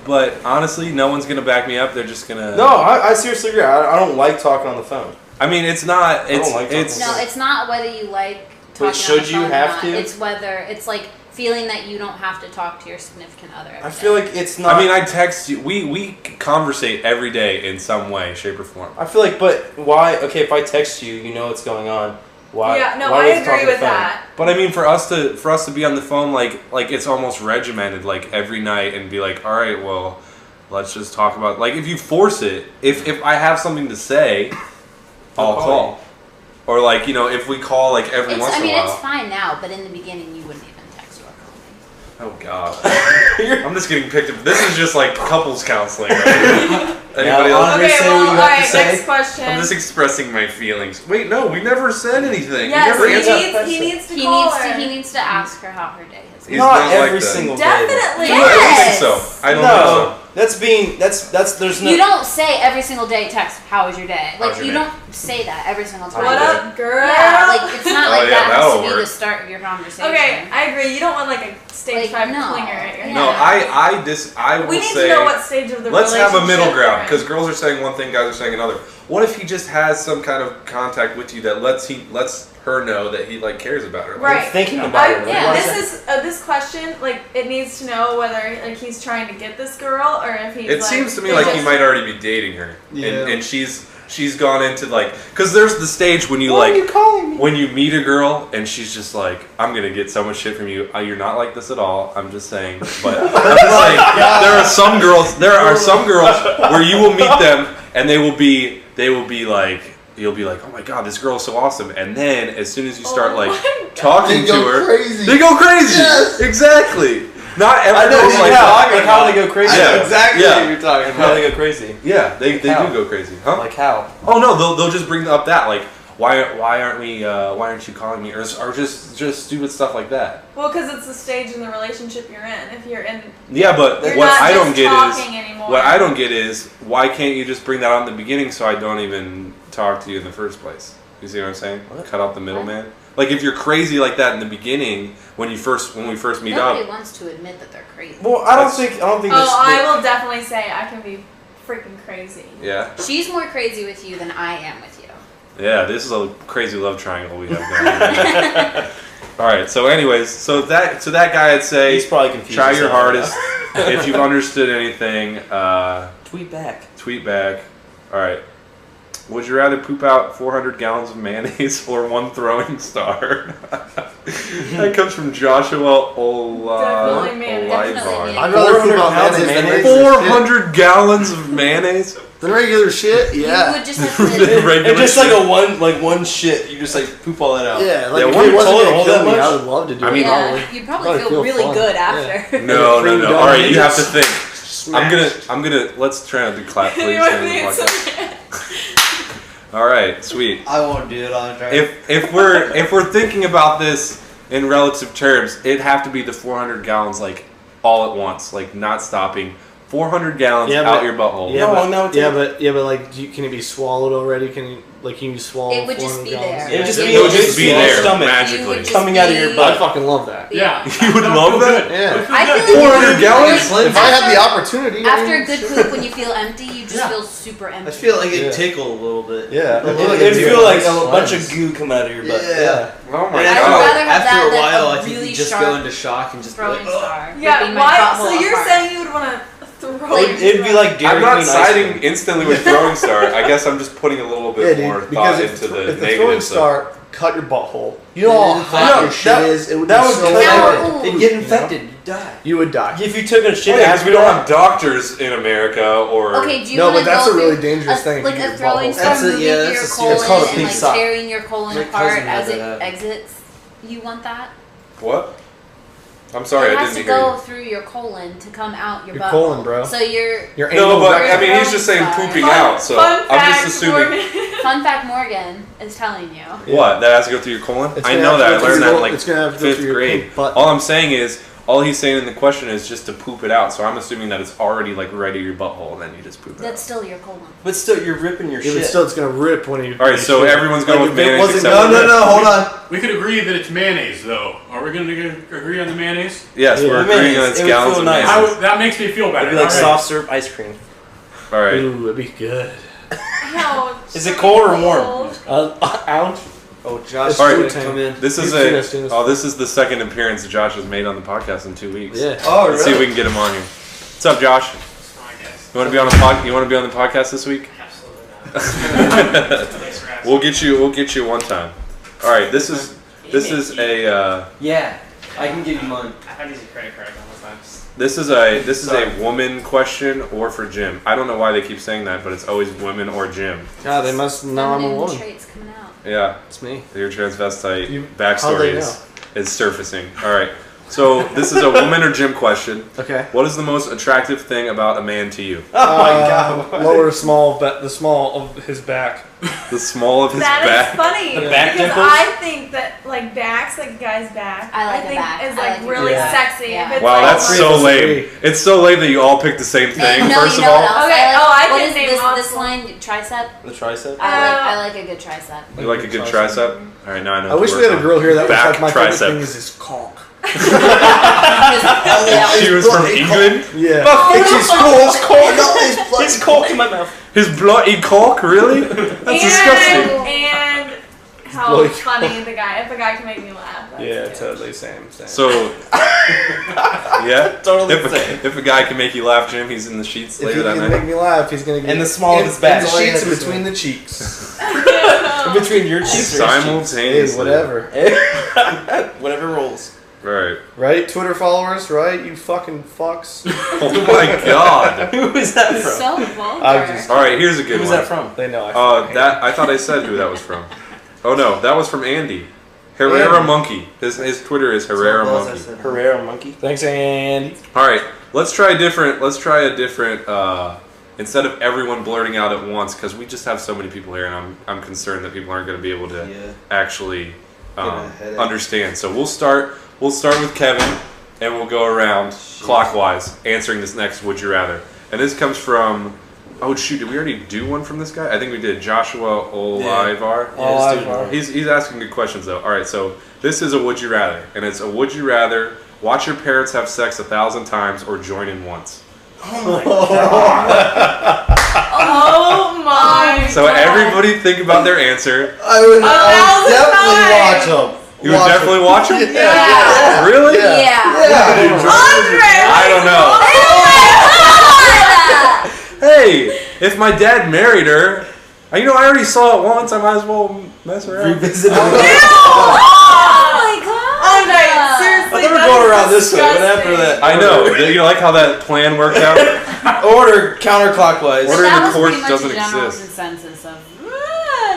but honestly, no one's gonna back me up. They're just gonna. No, I seriously agree. I don't like talking on the phone. I mean, it's not. I don't like It's No, it's not whether you like talking should on the you phone have or not. to? It's whether it's like feeling that you don't have to talk to your significant other. every I feel day. like it's not. I mean, I text you. We conversate every day in some way, shape, or form. I feel like, but why? Okay, if I text you, you know what's going on. Why? Yeah, no, why I would you talk agree on the with phone? that. But I mean, for us to be on the phone, like it's almost regimented, like every night, and be like, all right, well, let's just talk about. Like, if you force it, if I have something to say, I'll call. Or like, you know, if we call like every once in a while. It's fine now, but in the beginning you wouldn't even text or call me. Oh God, I'm just getting picked up. This is just like couples counseling. Right? Anybody else? Andre, Okay, say well, what you have alright, to say. next question. I'm just expressing my feelings. Wait, no, we never said anything. Yes, we never answered. he needs to call her. He needs to ask her how her day has been. He's Not not every like that. single day. Definitely. I don't think Yes. so. I don't No, think that's there's no. You don't say every single day text, how was your day? Like, How's your you day? don't say that every single time. What up, girl? Yeah, like, it's not Oh, like yeah, that has that'll to be work. the start of your conversation. Okay, I agree. You don't want like a stage Like, 5 no. clinger at your Yeah. so. No, I will We need say. to know what stage of the Let's have a middle relationship ground they're because in. girls are saying one thing, guys are saying another. What if he just has some kind of contact with you that lets her know that he like cares about her? Like, Right. Thinking about it. Yeah. This question, like, it needs to know whether like he's trying to get this girl or if he's. It like, seems to me like he might already be dating her, and she's gone into like because there's the stage when you when you meet a girl and she's just like, I'm gonna get so much shit from you. You're not like this at all. I'm just saying, but I'm just saying there are some girls where you will meet them and they will be like. You'll be like, oh my god, this girl's so awesome, and then as soon as you start talking They to go her, crazy. they go crazy. Yes. Exactly. Not I know everyone's like that. like how they go crazy. Yeah. I know exactly Yeah. what you're talking How about. they go crazy. Yeah, they do How? go crazy, huh? Like how? Oh no, they'll just bring up that like why aren't you calling me or just stupid stuff like that. Well, because it's the stage in the relationship you're in. If you're in, Yeah, but you're what not I just don't get talking is anymore. what I don't get is why can't you just bring that out in the beginning so I don't even talk to you in the first place? You see what I'm saying? What? Cut out the middleman. Like if you're crazy like that in the beginning when we first meet Nobody up. wants to admit that they're crazy. Well, I don't think Oh, this. I will definitely say I can be freaking crazy. Yeah. She's more crazy with you than I am with you. Yeah, this is a crazy love triangle we have going on. All right. So, anyways, so that guy, I'd say, He's probably confused. try your hardest. If you've understood anything, Tweet back. tweet back. All right. Would you rather poop out 400 gallons of mayonnaise or one throwing star? That comes from Joshua Definitely mayonnaise. Definitely I'd rather poop out 400 mayonnaise than mayonnaise. regular shit. 400 gallons of mayonnaise? Than regular shit? Yeah. You would just have to. Regular And just like shit. one shit, you just like poop all that out. Yeah, like Yeah, if one it wasn't toilet gonna hold kill that me, much? I would love to do I it. mean, Yeah, you'd probably Probably feel feel really fun. good Yeah. after. No. Cream All right, you have to donuts. think. I'm gonna. Let's try not to clap, please. Anyone during the needs podcast. some- All right, sweet. I won't do it, Andre. If we're thinking about this in relative terms, it'd have to be the 400 gallons like all at once, like not stopping. 400 gallons Yeah, out but- your butthole. Yeah, No, but like, can it be swallowed already? Can you swallow? It would just 400 be gallons? there. It would just It would just be in your there stomach. magically. You would just Coming out of your be- butt. I'd fucking love that. Yeah. You would love that? Yeah. I feel like 400 gallons? If I had the opportunity. I after mean, a good poop, when you feel empty, you just Yeah. feel super empty. I feel like Yeah. it tickle a little bit. Yeah. It'd feel like a Nice bunch of cleanse. goo come out of your butt. Yeah. Oh my And I would god. rather have after that a while, I than a think really you just sharp go into shock and just be throwing like, "Ugh." star. Yeah, ripping my why? butthole So you're apart. saying you would want to throw it? It'd be like Dairy I'm not Queen ice siding cream. instantly with throwing star. I guess I'm just putting a little bit more thought into the if the throwing negative stuff. star cut your butthole, you know how hot your shit is. It would that be would so cut hard. it. It'd get infected. You'd die. You would die. If you took a shit Oh, yeah, after because we don't that, have doctors in America or. Okay, do you No, want to but that's go a really through dangerous thing if Like you get a your throwing butthole. star That's a- moving yeah, through that's your a serious- colon It's called a and pink like sock. tearing your colon My apart cousin as had it that. exits. You want that? What? I'm sorry, it I has didn't to hear go you. through your colon to come out your Your butthole. colon, bro. So your Your No, anal but duct- I mean, he's just saying pooping out, so Fun I'm fact, just assuming. Morgan. fun fact Morgan is telling you. What? That has to go through your colon? It's I gonna know have to that. I go through learned your- that in like it's gonna have to go 5th through your grade. pink butt. All I'm saying is, all he's saying in the question is just to poop it out. So I'm assuming that it's already like right at your butthole, and then you just poop it That's out. still your colon. but still, you're ripping your Yeah, shit. but still, it's gonna rip when you. All right, so everyone's going with Like, if it mayonnaise wasn't- except for Rick. Hold on. We could agree that it's mayonnaise, though. Are we going to agree on the mayonnaise? Yes, Yeah. we're Mayonnaise, agreeing on it's it would gallons feel of nice. mayonnaise. That makes me feel better. It'd be like All right. soft serve ice cream. All right. Ooh, it'd be good. Ouch. Is it cold or warm? Ouch. Oh, Josh, It's All right. food come time. in. This is He's seen us, this is the second appearance that Josh has made on the podcast in 2 weeks. Yeah. Oh, Let's see if we can get him on here. What's up, Josh? You want to be on You want to be on the podcast this week? We'll get you one time. All right. This is a Yeah, I can give you mine. I've had to use a credit card almost times. this is a woman question or for Jim. I don't know why they keep saying that, but it's always women or Jim. God, they must know I'm a Feminine woman. traits coming out. Yeah. It's me. Your transvestite How'd backstory they is surfacing. All right. So this is a woman or Jim question. Okay. What is the most attractive thing about a man to you? Oh my God. Lower small, the small of his back. The small of his That back. is funny The back because dimples? I think that like backs, like a guy's back, I like a think back. is I like like a really back. sexy. Yeah. If it's Wow, like, that's Three so of us lame. agree. It's so lame that you all picked the same thing. No, First you of know all, what else Okay, I like? oh, I What can is name this multiple. line? Tricep. The tricep? I like a good tricep. you like a good tricep. All right, now I know. I what wish to we work had a on. girl here that was Back like my favorite tricep. thing is his cock. She was from England. Yeah. It's his cock. His His cock in my mouth. His bloody cock, really? That's disgusting. And how Like- funny the guy. If a guy can make me laugh. That's Yeah, good. totally same. So, yeah, Totally if a guy can make you laugh, Jim, he's in the sheets If later he that can night. make me laugh, he's gonna get And the small of his back. in the sheets in between the cheeks. Between your cheeks or his cheeks. Simultaneously. Hey, whatever. Whatever rolls. Right. Right? Twitter followers, right? You fucking fucks. Oh my God. Who is that from? So vulgar. I'm just- All right, here's a good Who was one. that from? They know I fucking That I thought I said who that was from. Oh no, that was from Andy. Herrera Andy. Monkey. His Twitter is Herrera Monkey. Herrera monkey. Thanks, Andy. All right, let's try a different. Instead of everyone blurting out at once, because we just have so many people here, and I'm concerned that people aren't going to be able to actually a headache. understand. So we'll start with Kevin, and we'll go around clockwise, answering this next "Would you rather?" And this comes from. Oh shoot! Did we already do one from this guy? I think we did. Joshua Olivar. Olivar. He's asking good questions though. All right, so this is a would you rather, and it's a would you rather watch your parents have sex 1,000 times or join in once. Oh my So God. everybody think about their answer. I would definitely watch them. You would definitely watch them. Yeah. Really? Yeah. Andre! I don't know. Hey, if my dad married her, I already saw it once. I might as well mess around. Revisit it. Oh my God. Andre, seriously, I thought we were that going is around this way. What disgusting. happened to that? I know. You like how that plan worked out? Order counterclockwise. Order in That the was courts pretty much doesn't a general exist. consensus of.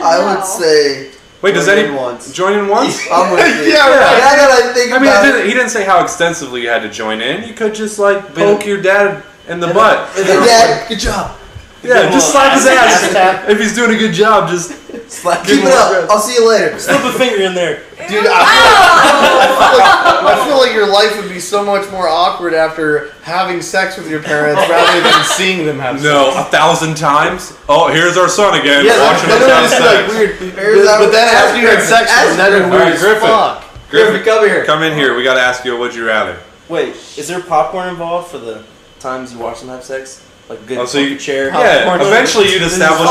I would say. Wait, does join any in once. join in once? I'm with you. Yeah, right. Now that I think I mean, about he didn't say how extensively you had to join in. You could just like poke your dad in the butt. Dad, good job. Yeah, just slap his ass ass. tap. If he's doing a good job, just slap. Keep it up. I'll see you later. Slip a finger in there. Dude, I feel like your life would be so much more awkward after having sex with your parents rather than seeing them have sex. No, 1,000 times. Oh, here's our son again. Yeah, watching that us have would just be like sex. weird. Here's But our- then after you had sex with them, that'd be All weird right, as Griffin. fuck. Griffin, come here. Come in here. We got to ask you a would you rather. Wait, is there popcorn involved for the times you watch them have sex? Like good so you chair. Yeah, eventually you'd establish.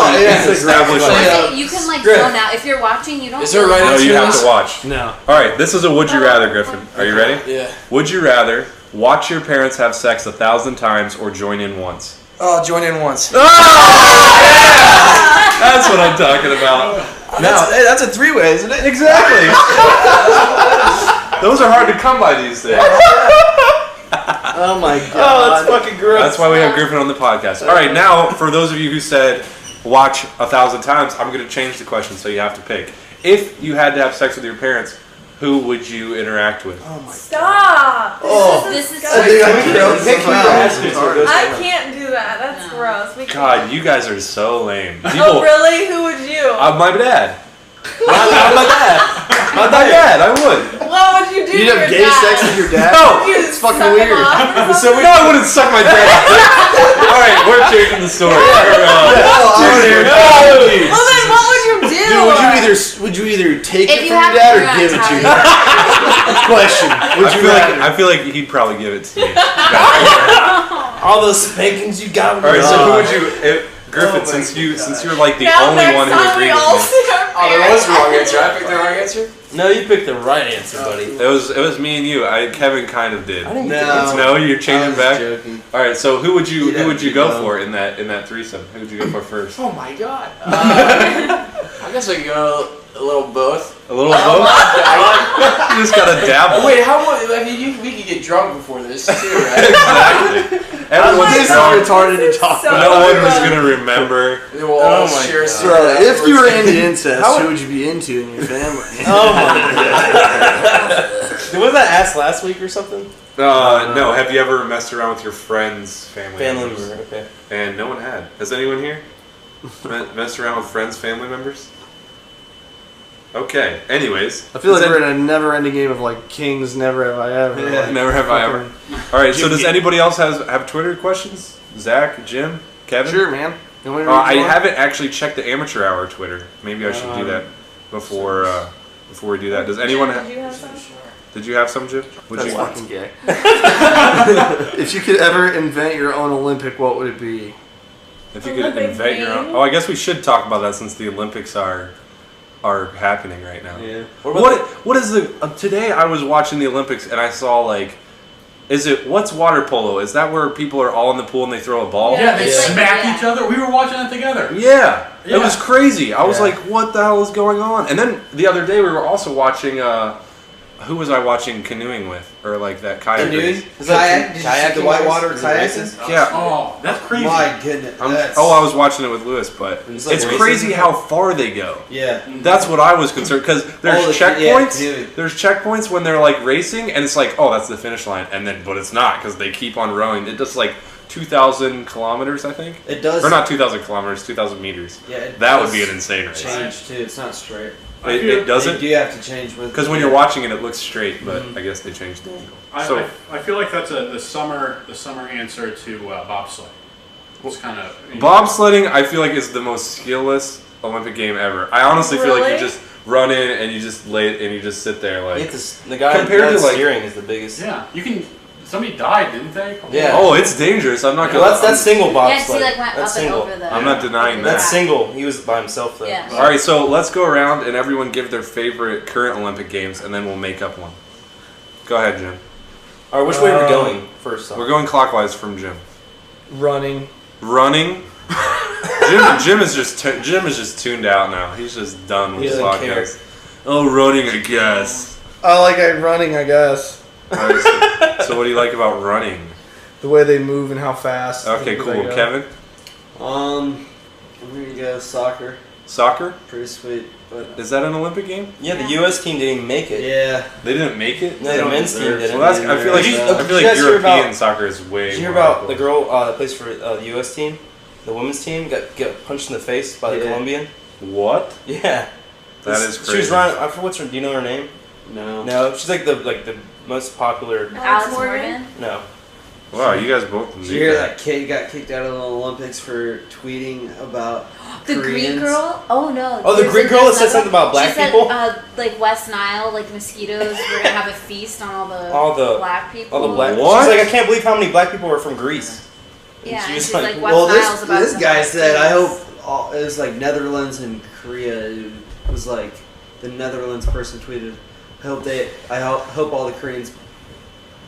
You can like zone out if you're watching. You don't. Is there a right No, answer you to have this? to watch. No. All right, this is a would you rather, Griffin. Are you ready? Yeah. Would you rather watch your parents have sex 1,000 times or join in once? Oh, join in once. Oh, yeah! That's what I'm talking about. That's a three-way, isn't it? Exactly. Those are hard to come by these days. Oh my god. Oh, that's fucking gross. That's why we have Griffin on the podcast. All right, now for those of you who said watch 1,000 times, I'm going to change the question so you have to pick. If you had to have sex with your parents, who would you interact with? Oh my Stop! This is I can't do that. That's gross. We God, you guys are so lame. Oh, really? Who would you? My dad. Not my dad. Not my dad. I would. What would you do? You'd have gay sex with your dad? No. It's fucking weird. No, I wouldn't suck my dad. All right, we're changing the story. Well, then what would you do? Dude, would you either take If it you from have your dad or to, give it to Tyler. you? Question. Would you rather? I feel like he'd probably give it to me. All those spankings you got. All right, so who would you, Griffin? Since you're like the Now only next one who time agreed we with all me. see our Oh, there was the wrong answer. I picked the wrong answer. No, you picked the right answer, buddy. It was me and you. Kevin kind of did. I didn't No, you're changing back. Joking. All right, so who would you You'd have to go go. for in that threesome? Who would you go for first? Oh my god. I guess I could go a little both. A little of both. You just gotta dabble. Wait, how much? I mean, we could get drunk before this too, right? Exactly. Everyone's This is drunk. retarded to talk So No one was gonna remember. Then we'll all Oh my share a God. secret Bro, if you were afterwards. into incest, who would you be into in your family? Oh my god. Wasn't that asked last week or something? No. Have you ever messed around with your friends' family Family members? member. Okay. And no one had. Has anyone here messed around with friends' family members? Okay. Anyways, I feel like we're in a never-ending game of like Kings. Never have I ever. Yeah. Like, never have I ever. All right. So does anybody else have Twitter questions? Zach, Jim, Kevin? Sure, man. You want me to I read one? haven't actually checked the amateur hour Twitter. Maybe I should do that before we do that. Does anyone? Did you have some? Did you have some, Jim? Would That's you? fucking gay. If you could ever invent your own Olympic, what would it be? If you could Olympic invent your own. game? Oh, I guess we should talk about that since the Olympics are happening right now. Yeah. What is the today? I was watching the Olympics and I saw like, what's water polo? Is that where people are all in the pool and they throw a ball? Yeah, they It's like- smack yeah. each other. We were watching it together. Yeah, it Yeah. was crazy. I was Yeah. like, what the hell is going on? And then the other day we were also watching. Who was I watching canoeing with, or like that kayak? Canoeing? race? Kayak? Did you see kayaking the whitewater race? Is it racing? kayaking? Yeah. Oh, that's crazy. My goodness. I That's, was watching it with Lewis, but It's like it's racing. crazy how far they go. yeah. That's what I was concerned because there's Oh, checkpoints. canoeing. There's checkpoints when they're like racing, and it's like, oh, that's the finish line, and then but it's not because they keep on rowing. It does like 2,000 kilometers, I think, It does. or not 2,000 kilometers, 2,000 meters. Yeah, it That does would be an insane race. change too. It's not straight. It doesn't. They do have to change with Because when you're watching it, it looks straight, but I guess they changed the angle. So I feel like that's the summer answer to bobsleigh. It's kind of bobsledding, I feel like is the most skillless Olympic game ever. I honestly feel like you Really? just run in and you just lay it and you just sit there You like. have the guy Compared to, like- steering is the biggest. Yeah, you can. Somebody died, didn't they? Yeah. Oh, it's dangerous. I'm not gonna. Well, that's single bobsled. Yeah, 'cause he like went that's up single. and over the. I'm not denying That's that. single. He was by himself though. Yeah. All right, so let's go around and everyone give their favorite current Olympic games, and then we'll make up one. Go ahead, Jim. All right, which way are we going first? We're going clockwise from Jim. Running. Running. Jim is just tuned out now. He's just done with He his doesn't care. podcast. Oh, running, I guess. I like running, I guess. All right, so what do you like about running? The way they move and how fast. Okay, they cool. go. Kevin, I'm gonna go soccer. soccer? Pretty sweet, but Is that an Olympic game? Yeah, the U.S. team didn't even make it. yeah. They didn't make it. No, the men's team didn't. Well, that's, I feel like Did you- I did feel you like guys hear European about- soccer is way. Did you hear more about the cool. girl that plays for the U.S. team? The women's team got punched in the face by the Yeah. Colombian. What? Yeah, That is She crazy. was running. I forget what's her. Do you know her name? No. No, she's like the most popular. Alex Morgan? Morgan. No, Wow, you guys both Did knew you hear that. that kid got kicked out of the Olympics for tweeting about The Koreans? Greek girl? Oh no. Oh, the There's Greek girl that said there's something about black she said, people? like West Nile, like mosquitoes. We're gonna have a feast on all the All the- black people. all the black. What? She's like, I can't believe how many black people are from Greece. Yeah, She and was she's like, like, what Well, smiles about this the guy hot said, I things. hope it was like Netherlands and Korea. It was like the Netherlands person tweeted, I hope all the Koreans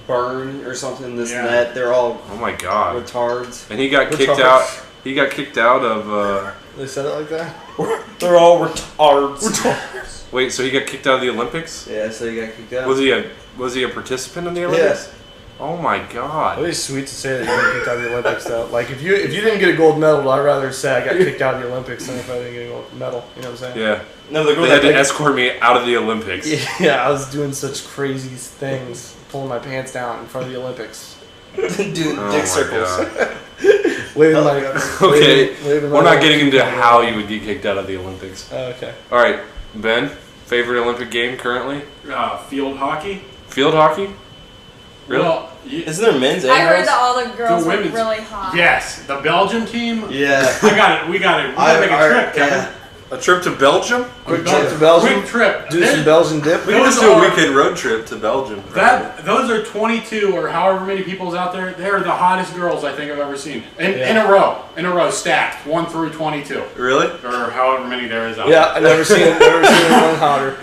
burn or something. This and that. They're all Oh my god. retards. And he got kicked out. He got kicked out of. They said it like that? They're all retards. Wait, so he got kicked out of the Olympics? Yeah, so he got kicked out. Was he a participant in the Olympics? Oh my god. It was sweet to say that you got kicked out of the Olympics, though. Like, if you didn't get a gold medal, I'd rather say I got kicked out of the Olympics than if I didn't get a gold medal. You know what I'm saying? Yeah. No, the girl They had that to escort me out of the Olympics. Yeah, I was doing such crazy things, pulling my pants down in front of the Olympics. doing Oh dick my circles. God. Waving my, Okay, waving my we're not little getting into cucumber. how you would get kicked out of the Olympics. Oh, okay. All right, Ben, favorite Olympic game currently? Field hockey. Field hockey? Really? Well, Isn't there men's and I heard girls? that all the girls were women's- really hot. yes, the Belgium team. Yeah. I got it. We got it. We gotta make a trip, Kevin. A trip to Belgium? Quick trip to Belgium. Quick trip. Do some Belgian dip. We can just Those do a are- weekend road trip to Belgium. Those are 22 or however many people's out there. They're the hottest girls I think I've ever seen. In a row, stacked, 1 through 22, Really? or however many there is out Yeah, there. I've never seen one hotter.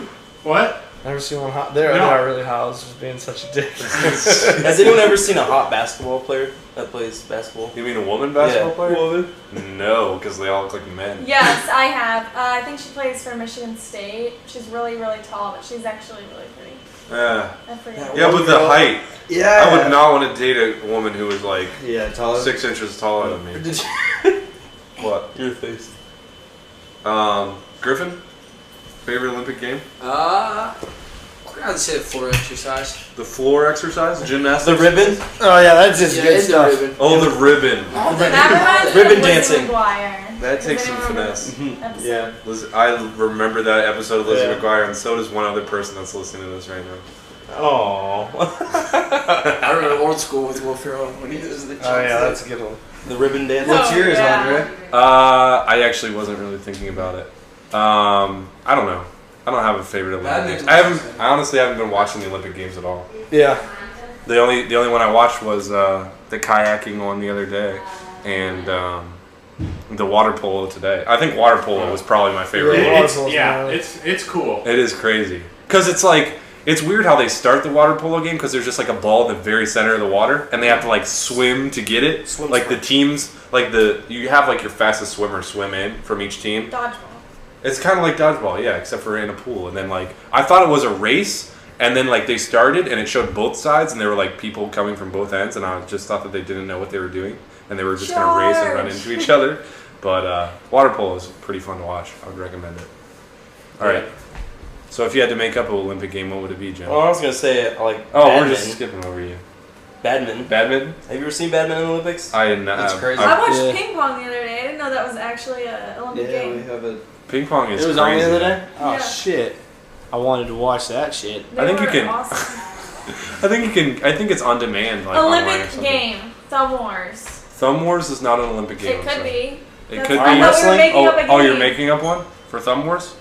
What? Never seen one hot. They are really hot. I was just being such a dick. Has anyone ever seen a hot basketball player that plays basketball? You mean a woman basketball player? Woman. No, because they all look like men. Yes, I have. I think she plays for Michigan State. She's really, really tall, but she's actually really pretty. Yeah. I forget. Yeah, but the height. Yeah. I would not want to date a woman who was like taller. 6 inches taller than me. Did you? What? Your face. Griffin? Favorite Olympic game? I'd say the floor exercise. The floor exercise? Gymnastics? The ribbon? Oh yeah, that's just Yeah, good it's the stuff. ribbon. Oh, the ribbon. That reminds me Ribbon of Lizzie dancing. McGuire. That Does takes some anyone remember finesse. that episode? Yeah. I remember that episode of Lizzie Yeah. McGuire, and so does one other person that's listening to this right now. Oh. I remember old school with Will Ferrell when he was the Oh yeah, that's a good one. The ribbon dance. What's yours, yeah. Andre? I actually wasn't really thinking about it. I don't know. I don't have a favorite Olympic game. I honestly haven't been watching the Olympic Games at all. Yeah. The only one I watched was the kayaking one the other day, and the water polo today. I think water polo was probably my favorite. Yeah. one. It's cool. It is crazy because it's like it's weird how they start the water polo game because there's just like a ball in the very center of the water, and they have to like swim to get it. The teams, you have like your fastest swimmer swim in from each team. Dodgeball. It's kind of like dodgeball, yeah, except for in a pool. And then like I thought it was a race, and then like they started and it showed both sides, and there were like people coming from both ends, and I just thought that they didn't know what they were doing, and they were just gonna race and run into each other. But water polo is pretty fun to watch. I would recommend it. All right. So if you had to make up an Olympic game, what would it be, Jim? Well, I was gonna say we're badminton. just skipping over you. Badminton. Badminton? Have you ever seen badminton in the Olympics? I did not. That's crazy. I watched ping pong the other day. I didn't know that was actually an Olympic We game. have a. Ping pong is It was crazy. on the other day? Oh Yeah. shit. I wanted to watch that shit. They I think you were can- awesome. I think it's on demand. Like online or Olympic something. game. Thumb Wars. Thumb Wars is not an Olympic game. It I'm could sorry. be. It That's- could I be. thought we were making up a game. Oh, you're making up one for Thumb Wars?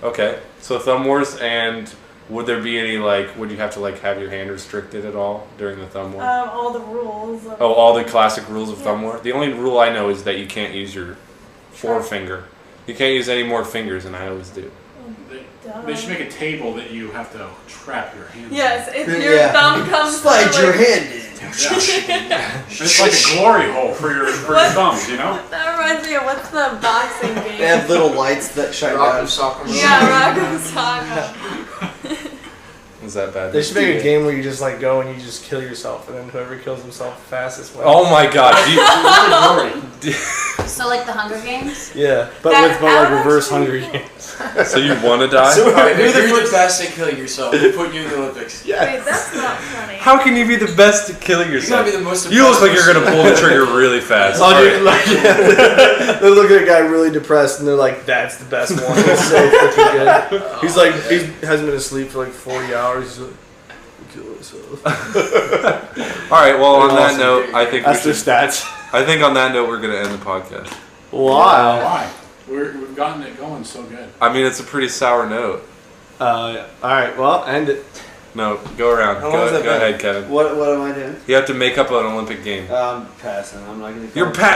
Okay. So Thumb Wars, and would there be any would you have to have your hand restricted at all during the Thumb War? All the rules. Of All the classic rules of Thumb Yes. War? The only rule I know is that you can't use your forefinger. You can't use any more fingers, and I always do. They should make a table that you have to trap your hand. Yes, if your thumb comes Slide through, your like- hand in. It's like a glory hole for your thumbs, you know? That reminds me of what's the boxing game? They have little lights that shine Rock down. and soccer. Yeah, Rock'em Sock'em. Is that bad? They should make a game where you just go and you just kill yourself, and then whoever kills himself fastest wins. Oh my god. Do you- So like the Hunger Games? Yeah, but That- with I would reverse actually- Hunger Games. so you want to die? Alright, if you're the best at killing yourself, they put you in the Olympics. Wait, that's not funny. How can you be the best at killing You're yourself? gonna be the most. You look like you're gonna pull the trigger really fast. Oh, dude, Alright. they look at a guy really depressed, and they're like, "That's the best one. It's so freaking good." He's like, he hasn't been asleep for 40 hours. He's like, kill himself. All right. Well, on that Awesome. note, I think That's we their should, stats. I think on that note we're gonna end the podcast. Wow. Why? We've gotten it going so good. I mean, it's a pretty sour note. All right. Well, end it. No, go around. How long has Go that been? ahead, Kevin. What am I doing? You have to make up an Olympic game. Passing. I'm not gonna.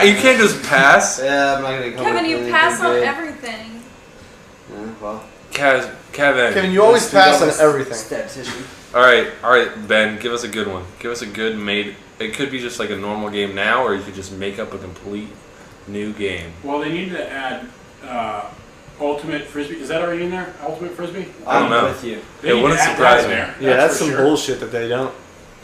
You can't just pass. Yeah, I'm not gonna. Come Kevin, up with you anything pass on good. everything. Yeah, well, Kevin. Kevin, you always pass on everything. statistician. All right, Ben. Give us a good one. Give us a good made. It could be just like a normal game now, or you could just make up a complete new game. Well, they need to add Ultimate Frisbee. Is that already in there? Ultimate Frisbee? I don't know. With you. They It need wouldn't to add surprise that in me. there. Yeah, that's for some sure. bullshit that they don't.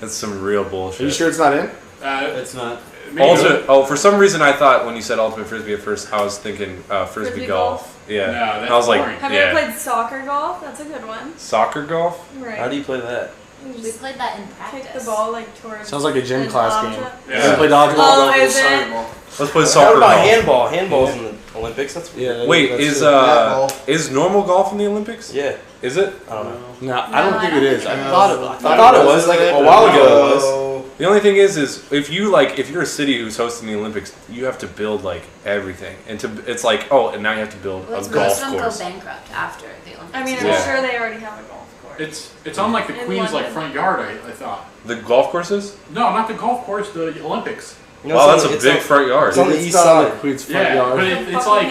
That's some real bullshit. Are you sure it's not in? It's not. Maybe. For some reason I thought when you said Ultimate Frisbee at first, I was thinking Frisbee Frisbee golf. Yeah. No, that's And I was like, boring. Have you ever played soccer golf? That's a good one. Soccer golf? Right. How do you play that? You We just played that in practice. kick the ball like towards. Sounds like a gym an class game. object. Yeah. You ever play dodgeball? Oh, is it? Let's play What soccer about golf. handball? Handball's in the Olympics. That's Yeah. Wait, that's is it. Netball. is normal golf in the Olympics? yeah. Is it? I don't know. No, I don't think it is. I thought it. I thought it was like a while ago. It was. The only thing is if you're a city who's hosting the Olympics, you have to build like everything, and it's like and now you have to build Well, a it's golf most of them course. go bankrupt after the Olympics. I mean, I'm Yeah. sure they already have a golf course. It's on like the In Queen's like London. front yard. I thought. The golf courses? No, not the golf course. The Olympics. You know, Wow, it's that's on- a it's big on- front yard. It's on the It's east not on the side. Queen's front Yeah, yard. but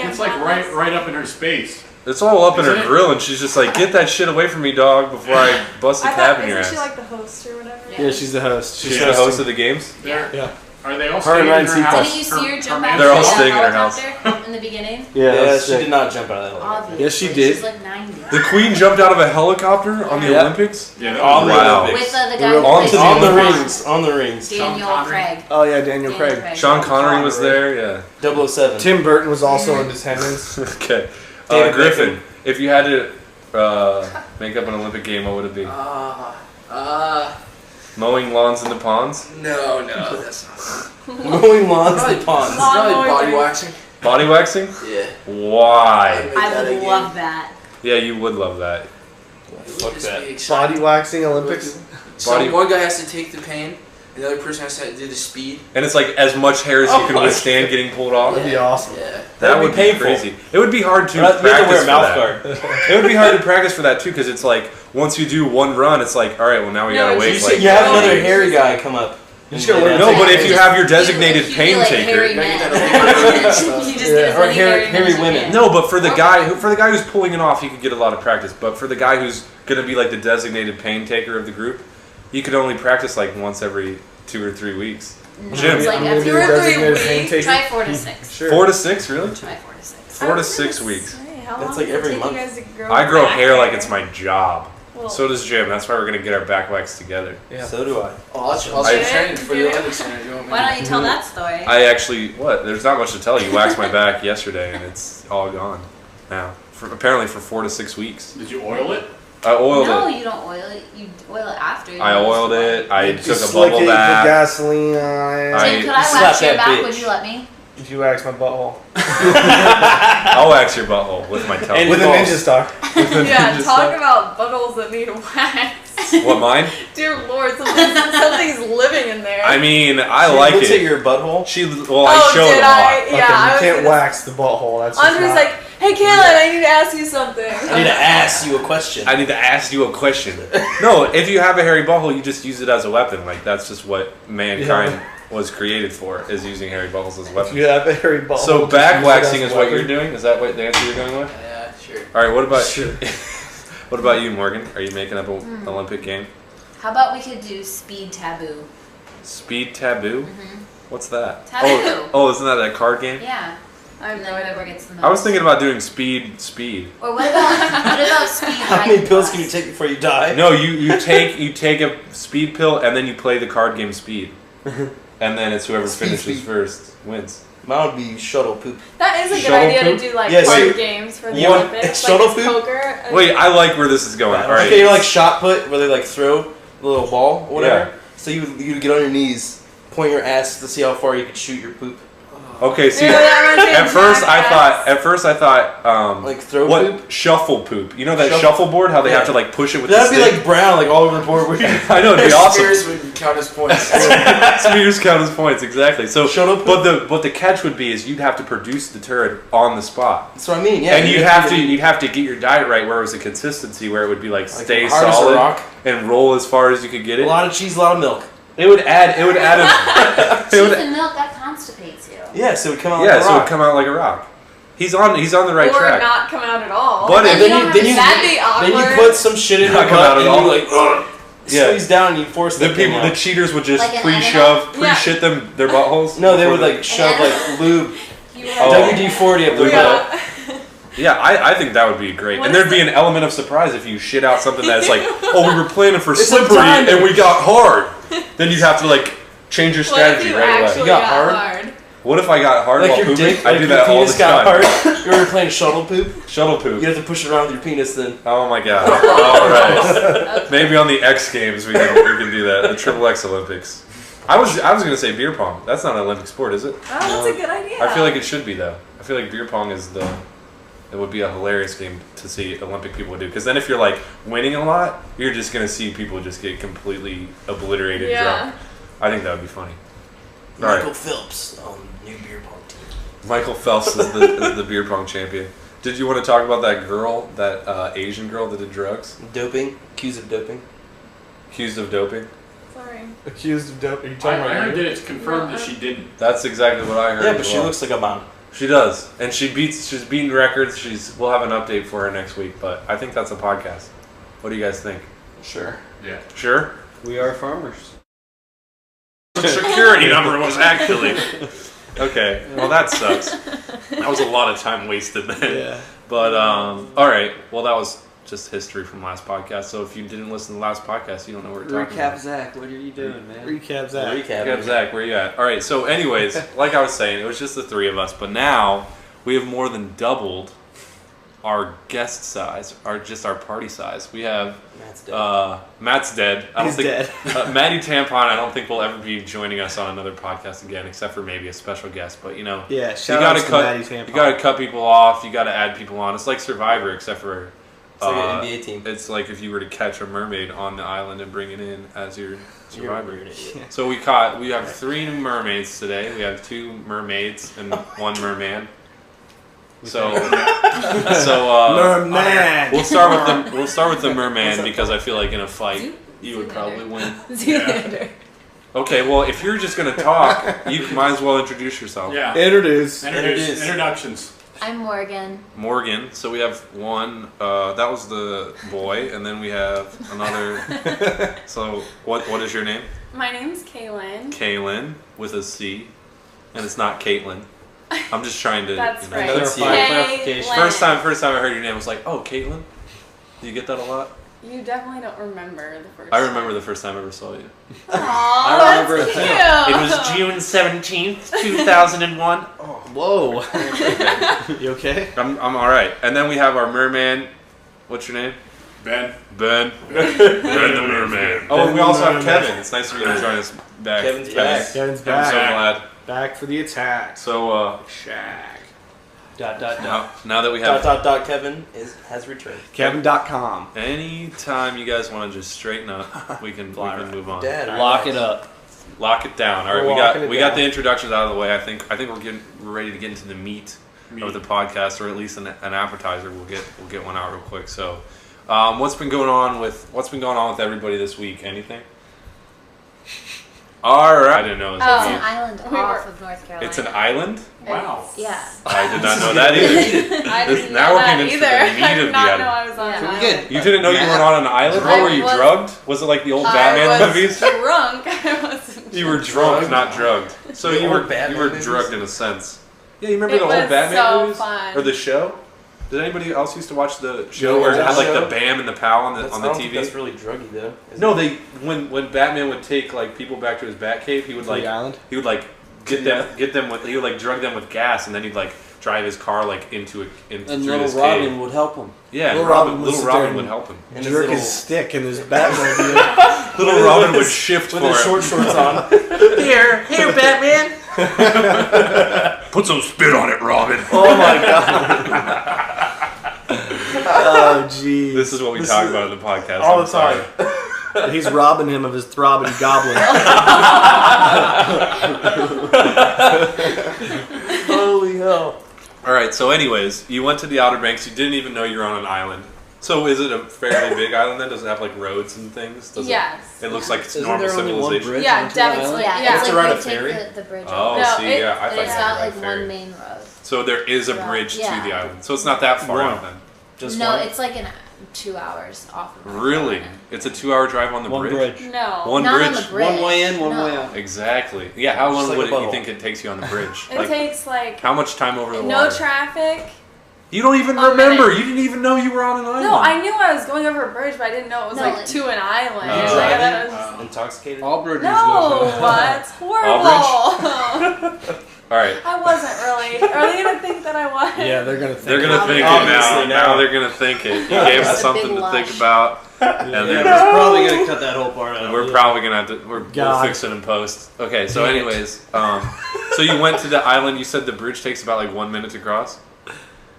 it's like right up in her space. It's all up in her Isn't it? grill, and she's just like, "Get that shit away from me, dog!" Before I bust a I cab thought, in your isn't ass. she like the host or whatever? Yeah, she's the host. She's the host of the games. Yeah. Are they all Her staying and in Ryan her Seacrest. house? Didn't you see her jump out They're all of staying the in her house. helicopter in the beginning? Yeah, Yeah, that's she sick. did not jump out of that helicopter. Obviously. Yes, she did. She's like 90. The Queen jumped out of a helicopter on the Yeah. Olympics. Yeah, that On was the Wow. Olympics. With the The guy real who Onto plays the On the Ron. rings. On the rings. Daniel Sean Connery. Craig. Oh yeah, Daniel Craig. Sean Connery was Connery. there. Yeah. 007. Tim Burton was also in attendance. Okay. David Griffin, Beckham. if you had to make up an Olympic game, what would it be? Mowing lawns in the ponds? No, that's not. Mowing lawns and ponds. Lawn Probably body mowing. waxing. Body waxing? Yeah. Why? I would love that. Yeah, you would love that. Fuck that. Body waxing Olympics. So Body- one guy has to take the pain, and the other person has to do the speed. And it's like as much hair as you can my withstand getting pulled off. That'd be awesome. Yeah. That That'd would be be painful. crazy. It would be hard to You have to practice wear a for mouth that. guard. It would be hard to practice for that too, because it's like once you do one run, it's like, all right, well now we No, gotta it's wait. just Like, You have another hairy guy come up. You just gotta learn no, to but take if it. you have your designated You pain feel like taker, hairy Gotta get men. that Olympic stuff. You just Yeah. get as Or many hairy- men hairy as you women. can. no, but for the guy who's pulling it off, he could get a lot of practice. But for the guy who's gonna be like the designated pain taker of the group, he could only practice like once every 2 or 3 weeks. No, Jim. it's like I'm gonna every be the 2 or 3 designated weeks. pain taker. Try 4 to 6. Sure. 4 to 6, really? Try 4 to 6. 4 to 6 weeks. How That's long like does it every take you month. guys to grow I grow back hair like it's my job. Well, So does Jim. That's why we're gonna get our back waxed together. Yeah. So do I. Oh, I'll I- train for the Olympics center. You want me Why to- don't you tell that story? I actually There's not much to tell you. Waxed my back yesterday, and it's all gone now. Apparently for 4 to 6 weeks. Did you oil it? I oiled no, it. you don't oil it. You oil it after. You I use oiled the it. I You took a slick bubble it, put bath. gasoline on it. I- Jim, could I slap wax your that back? bitch. Would you let me? If you wax my butthole. I'll wax your butthole with my tongue. And With a balls. ninja star. yeah, talk about buttholes that need wax. What, mine? Dear Lord, something's living in there. I mean, I She like looks at it. your butthole. I showed did it a I? lot. Okay, Yeah, I you was can't gonna- wax the butthole. That's just Andre's not- like, hey, Kaylin, I need to ask you something. I need to ask you a question. I need to ask you a question. No, if you have a hairy butthole, you just use it as a weapon. Like, that's just what mankind was created for, is using hairy buttholes as If weapons. you have a hairy butthole. So just back use it waxing as is a what weapon. you're doing? Is that what the answer you're going with? Yeah, sure. All right, what about Sure. what about you, Morgan? Are you making up an Olympic game? How about we could do speed taboo? Speed taboo? What's that? Taboo. Oh, isn't that that card game? Yeah. I have And no then idea. whoever gets the most. I was thinking about doing speed. Or what about speed? How many writing pills class? can you take before you die? No, you take a speed pill and then you play the card game Speed, and then it's whoever finishes first wins. Mine would be shuttle poop. That is a good Shuttle idea poop? to do like Yeah, so card you- games for the you want Olympics. shuttle like it's poop? poker. Wait, I like where this is going. All right. Okay, you're like shot put, where they like throw the little ball or whatever. So you get on your knees, point your ass to see how far you can shoot your poop. Okay, see, You know, that reminds me of at first I thought, Like throw what poop? shuffle poop? You know that shuffleboard? How they have to like push it with That'd the be stick? like brown, like all over the board. I know, it'd be awesome. Spears would count as points. Spears count as points, exactly. So, Shuttle poop? but the catch would be is you'd have to produce the turd on the spot, That's what I mean. Yeah, and you'd have to get your diet right, where it was a consistency, where it would be like stay hard as a solid rock. and roll as far as you could get a it. lot of cheese, a lot of milk. It would add Cheese and milk, that constipates you. Yeah, so it would come out. yeah, like a so it rock. would come out like a rock. He's on the right or track. not come out at all. But And if- then That'd be Then awkward. you put some shit in Not your come out butt at and all. you like Yeah. squeeze down and you force The the thing people, out. the cheaters would just Like an pre-shit them their buttholes. No, they would before like shove like lube, Oh. WD-40 up their Yeah. butt. Yeah, I think that would be great. What And is there'd be an element of surprise if you shit out something that's like, oh, we were planning for It's a slippery diamond. and we got hard. Then you'd have to like change your What if strategy you right away. actually You got got hard? hard? What if I got hard Like while your pooping? dick, I like do your that all penis the got time. hard. You ever playing shuttle poop? Shuttle poop. You have to push it around with your penis then. Oh my god. All right. Maybe on the X Games we can do that. The Triple X Olympics. I was gonna say beer pong. That's not an Olympic sport, is it? Oh, that's a good idea. I feel like it should be though. I feel like beer pong is it would be a hilarious game to see Olympic people do. Because then if you're like winning a lot, you're just gonna see people just get completely obliterated drunk. I think that would be funny. All right. Michael Phelps on new beer pong team. Michael Phelps is the beer pong champion. Did you want to talk about that girl, that Asian girl that did drugs? Doping, accused of doping. Accused of doping? Sorry. Accused of dope. Are you I talking heard about that it's confirmed that she didn't. That's exactly what I heard. Yeah, as but she well. looks like a mom. She does, and she's beating records. We'll have an update for her next week, but I think that's a podcast. What do you guys think? Sure. Yeah. Sure. We are farmers. Security number was actually. Okay, well that sucks. That was a lot of time wasted then. Yeah. But all right, well that was just history from last podcast. So if you didn't listen to the last podcast, you don't know what we're talking about. Recap, Zach. What are you doing, man? Recap that. Okay, Zach, where you at? All right, so anyways, like I was saying, it was just the three of us, but now we have more than doubled our guest size, our party size. We have Matt's dead. Matt's dead. I don't He's think dead. Maddie Tampon. I don't think will ever be joining us on another podcast again, except for maybe a special guest. But you know, Yeah, you shout gotta out to cut. Maddie Tampon. You gotta cut people off. You gotta add people on. It's like Survivor, except for It's like an NBA team. it's like if you were to catch a mermaid on the island and bring it in as your survivor. You're an idiot. So we have 3 mermaids today. We have 2 mermaids and 1 merman. So Merman. we'll start with the merman because I feel like in a fight you would probably win. Zoolander. Okay, well if you're just gonna talk, you might as well introduce yourself. Yeah. Introduce. Introductions. I'm Morgan. Morgan. So we have one. That was the boy, and then we have another. So what is your name? My name's Kaylin. Kaylin with a C, and it's not Caitlin. I'm just trying to. That's you know. right. Clarification. Kaylin. First time I heard your name, I was like, oh, Caitlin. Do you get that a lot? You definitely don't remember the first I remember the first time I ever saw you. Aww, I remember that's it cute. June 17th, 2001. Whoa. You okay? I'm all right. And then we have our merman. What's your name? Ben. Ben. Ben the merman. Oh, and we also have Kevin. It's nice of you to join us back. Kevin's back. Kevin's I'm back. so glad. Back for the attack. So Shaq. now that we have Kevin has returned. Kevin.com. anytime you guys want to just straighten up, we can move on. Dad, Lock it up. Lock it down. All right, We're we locking got it we got down. the introductions out of the way. I think we're ready to get into the meat of the podcast, or at least an appetizer. We'll get one out real quick. So, what's been going on with everybody this week? Anything? All right. I didn't know it was It's a an meat. island off of North Carolina. It's an island. Wow. Yeah. I did not know that either. I didn't Now know we're that getting into either. the meat I of did the not item. know I was on Yeah. an Pretty island. You didn't know you were on an island? What I were you was- drugged? Was it like the old I Batman was movies? drunk. I wasn't You were drunk, not drugged. So The you old were Batman you were movies? drugged in a sense. Yeah, you remember It the old was Batman so movies fun. or the show? Did anybody else used to watch the show The where it old had like show? the Bam and the Pow on the I on don't the think TV? that's really druggy though. is No, it? when Batman would take like people back to his Batcave, he would To like the island? he would like get them with he would like drug them with gas, and then he'd like drive his car like into And through little this Robin cave. would help him. Yeah, Little and Robin would little sit Robin there would and help him. And Jerk his his stick in his Batmobile. Little Robin would shift with for his him. short shorts on. Here, Batman. Put some spit on it, Robin. Oh my god. Oh jeez. This is what we talk about in the podcast all I'm the time. sorry. He's robbing him of his throbbing goblin. Holy hell. All right. So, anyways, you went to the Outer Banks. You didn't even know you were on an island. So, is it a fairly big island then? Does it have like roads and things? Does Yes. It looks like it's Isn't normal there only one civilization. bridge? Yeah, onto the island? definitely. Yeah, Yeah. it's to like ride they a take ferry? the bridge Oh, over. No, see, it- yeah, I And thought it's you got were like right one there. main road. So there is a Right. bridge to Yeah. the island. So it's not that far One. out then. Just No, one? it's like 2 hours off of Really? It's a 2-hour drive on the One bridge. No. One Not bridge. on the bridge. One way in, one No. way out. Exactly. Yeah. How long Just like would a you bubble. think it takes you on the bridge? It takes like how much time over the no water? traffic. You don't even A remember. minute. You didn't even know you were on an island. No, I knew I was going over a bridge, but I didn't know it was No, like like- to an island. Oh. Like, I thought it was- Intoxicated? All bridges no, it's horrible. All right. I wasn't really. Are they gonna think that I was? Yeah, they're gonna think. They're gonna think it now. Obviously Now now. they're gonna think it. You gave them It's a something big to think lush. about, and Yeah, they're we're probably gonna cut that whole part out. we're probably gonna have to. We'll God. fix it in post. Okay. So, anyways, so you went to the island. You said the bridge takes about like 1 minute to cross.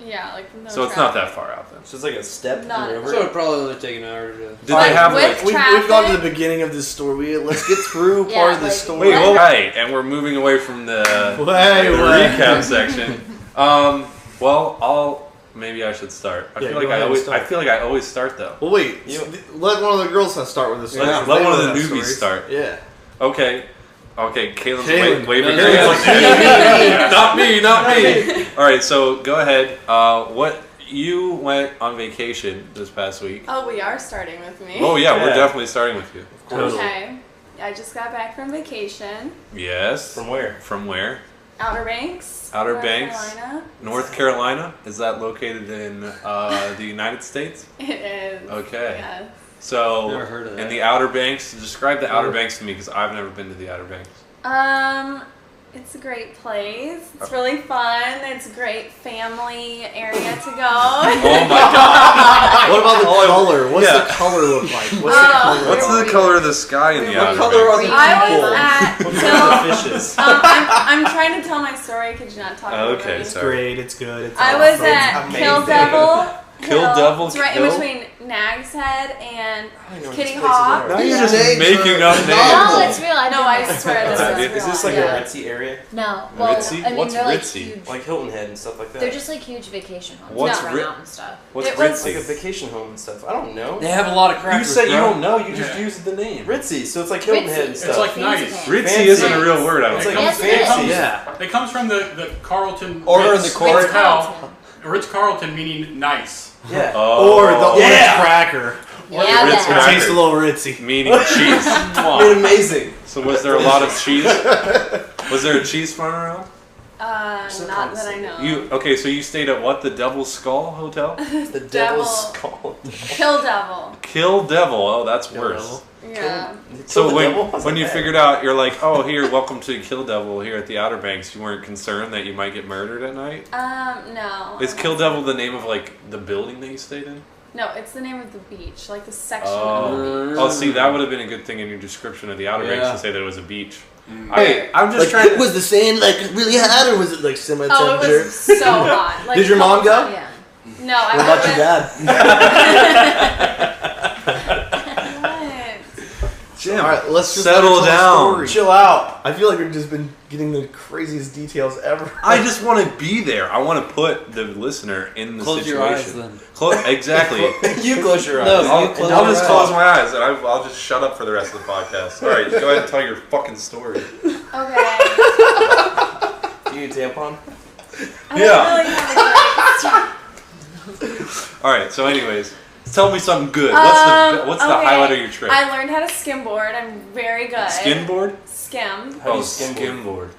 Yeah, like no So it's not traffic. that far out then. So it's like a step None. through a river? So it probably only take an hour to. Did But they have with like? We've gone to the traffic? beginning of this story. Let's get through Yeah, part of this like- story. Wait, well, right, and we're moving away from the recap section. Well, maybe I should start. I Yeah, feel go like ahead and I start. feel like I always start though. Well, wait. Let one of the girls start with this. Let- story. let They one of know the that newbies story. start. Yeah. Okay, Caitlin's Caitlin. waving No, her no, hands. Not me. All right, so go ahead. What you went on vacation this past week? Oh, we are starting with me. Oh yeah, we're Yeah. definitely starting with you. Okay. I just got back from vacation. Yes. From where? From where? Outer Banks. Outer North Banks? Carolina. North Carolina. Is that located in the United States? It is. Okay. Yes. So Never heard of in that. the Outer Banks, describe the Outer Banks to me because I've never been to the Outer Banks. It's a great place. It's really fun. It's a great family area to go. Oh my god! What about the color? What's Yeah. the color look like? What's Oh. the color? What's look the color of the sky in the What Outer color are Banks? the I was people? at Fishes. I'm trying to tell my story. Could you not talk over Okay, me? sorry. Great, it's good. It's I was at amazing. Kill Devil. Kill Hill. Devil It's right Hill? in between Nag's Head and Kitty Hawk. Hawk. Now you're just Names making are up names. No, it's real. I No, I swear this is Is this like real. a ritzy area? No. Well, Ritzy? I mean, What's they're like ritzy? huge. Like Hilton Head and stuff like that? They're just like huge vacation homes. What's Run ri- out and stuff. What's It was- It's like a ritzy? vacation home and stuff. I don't know. They have a lot of crackers. You said you bro. don't know. You just Yeah. used the name. Ritzy, so it's like Hilton Ritzy. Head and It's stuff. like Fancy nice. pants. Ritzy Fancy. isn't a real word. I don't It's think. like Yes, it is. fancy. Yeah. It comes from the Carlton. Or Ritz the court. Hotel. Ritz Carlton meaning nice. Yeah. Oh. Or the orange Yeah. cracker. Yeah, Ritz that. It cracker. tastes a little ritzy. Meaning cheese. Made amazing. So was there a lot of cheese? Was there a cheese farm around? Not that I know. So you stayed at what? The Devil's Skull Hotel? The Devil. devil's skull. Kill Devil. Kill Devil. Oh, that's worse. Yeah. So the devil? when you figured out, you're like, oh, here, welcome to Kill Devil here at the Outer Banks. You weren't concerned that you might get murdered at night? No. Is Kill Devil the name of like the building that you stayed in? No, it's the name of the beach, like the section of the beach. Oh, see, that would have been a good thing in your description of the Outer Banks Yeah. to say that it was a beach. Hey, I'm just Like, trying. was the sand like really hot or was it like semi Oh, it temperature? was so hot. Like, Did your mom go? Yeah. No, I What about your went dad? with- Jim, All right, let's just settle let her tell the down. story. Chill out. I feel like we've just been getting the craziest details ever. I just want to be there. I want to put the listener in the Close situation. your eyes then. Exactly. You close your eyes. No, I'll, you close I'll your just eyes. close my eyes and I'll just shut up for the rest of the podcast. All right, go ahead and tell your fucking story. Okay. Do you need a tampon? I don't really have a great All right. So, anyways, tell me something good. What's the okay. highlight of your trip? I learned how to skimboard. I'm very good. Skimboard? Skim. How do Oh, you skimboard? skimboard.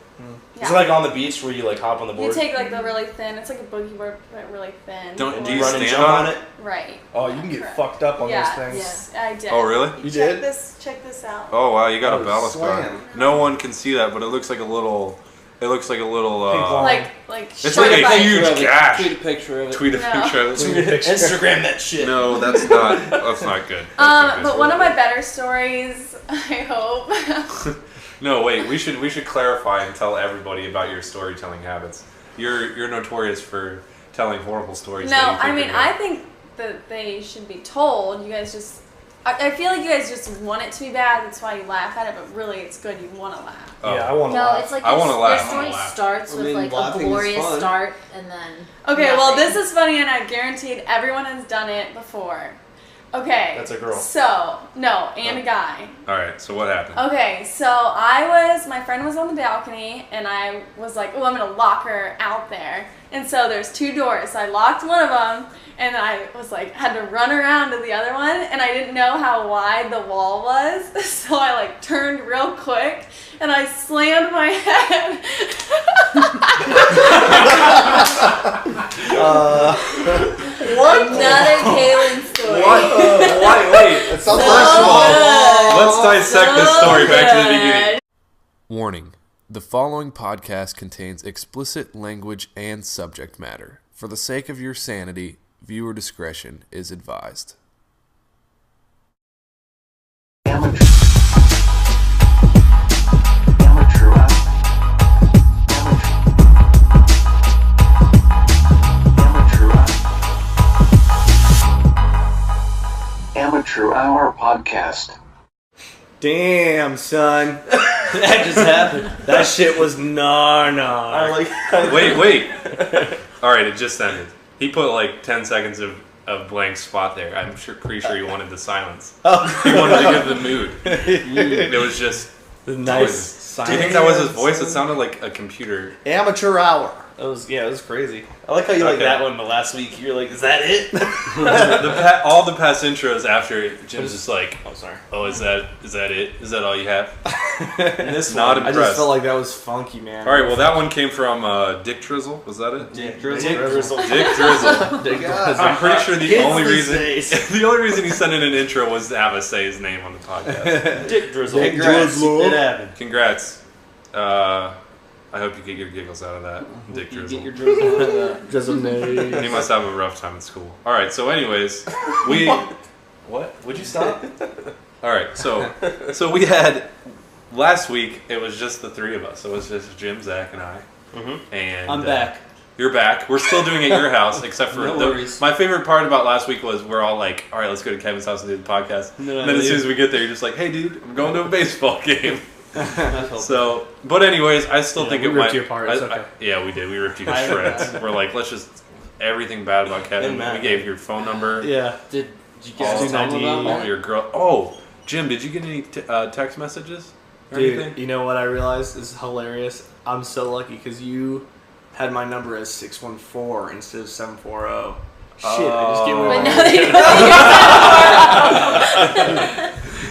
Yeah. Is it like on the beach where you like hop on the You board? take like the really thin. It's like a boogie board, but really thin. Don't- and do you you run and stand jump on on it? Right. Oh, you can get Correct. fucked up on Yeah. those things. Yes, I did. Oh, really? You Check did? this. Check this out. Oh, wow, you got a Oh, ballast bar. slam. No one can see that, but it looks like a little It looks like a little. like It's like a bite. huge gash. Tweet a picture of it. Tweet a No. picture of it. Instagram that shit. No, that's not good. That's not good. But one of my better stories, I hope. No, wait. We should clarify and tell everybody about your storytelling habits. You're notorious for telling horrible stories. No, that you I mean, think I think that they should be told. You guys just, I feel like you guys just want it to be bad. That's why you laugh at it. But really, it's good. You want to laugh. Oh. Yeah, I want to No, laugh. it's like I wanna laugh. your story starts I with mean, like a laughing is glorious fun. start and then. Okay, well, nothing. this is funny, and I guaranteed everyone has done it before. Okay. That's a girl. So, no, and a guy. All right. So what happened? Okay, so my friend was on the balcony, and I was like, oh, I'm gonna lock her out there. And so there's two doors. So I locked one of them, and I was like, had to run around to the other one, and I didn't know how wide the wall was. So I like turned real quick, and I slammed my head. Another Kaylin story. Wait. That sounds First of all, like let's dissect this story back to the beginning. Warning: the following podcast contains explicit language and subject matter. For the sake of your sanity, viewer discretion is advised. Amateur Hour Podcast. Damn, son. That just happened. That shit was nar. Wait. All right, it just ended. He put like 10 seconds of blank spot there. I'm pretty sure he wanted the silence. He wanted to give the mood. It was just Nice. Do you think that was his voice? It sounded like a computer. Amateur hour. It was crazy. I like how you like Okay. that one, but last week you're like, is that it? All the past intros after Jim's just like, Oh, sorry. oh, is that it? Is that all you have? This Not one, I impressed. just felt like that was funky, man. All right, well that one came from Dick Drizzle. Was that it? Dick Drizzle. Drizzle. Dick Drizzle. I'm pretty sure the Kids only these reason days. the only reason he sent in an intro was to have us say his name on the podcast. Dick Drizzle. Dick Drizzle. It happened. Congrats. I hope you get your giggles out of that, Dick Drizzle. Get your drizzle. Drizzle He must have a rough time in school. All right, so anyways, we. What? Would you stop? All right, so we had last week. It was just the three of us. It was just Jim, Zach, and I. Mm-hmm. And I'm back. You're back. We're still doing it at your house, except for No worries. my favorite part about last week was we're all like, all right, let's go to Kevin's house and do the podcast. No, And then as soon as we get there, you're just like, hey, dude, I'm going to a baseball game. So, but anyways, I still think we it ripped might. you apart, it's okay. Yeah, we did. We ripped you to shreds. We're like, let's just everything bad about Kevin. Didn't We matter. gave your phone number. Yeah. Did you all, guys tell them about all that? your girl. Oh, Jim, did you get any text messages or Dude, anything? you know what I realized is hilarious? I'm so lucky because you had my number as 614 instead of 740. Shit, I just gave away But my now they know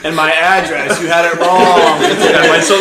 and my address. You had it wrong. Yeah, my social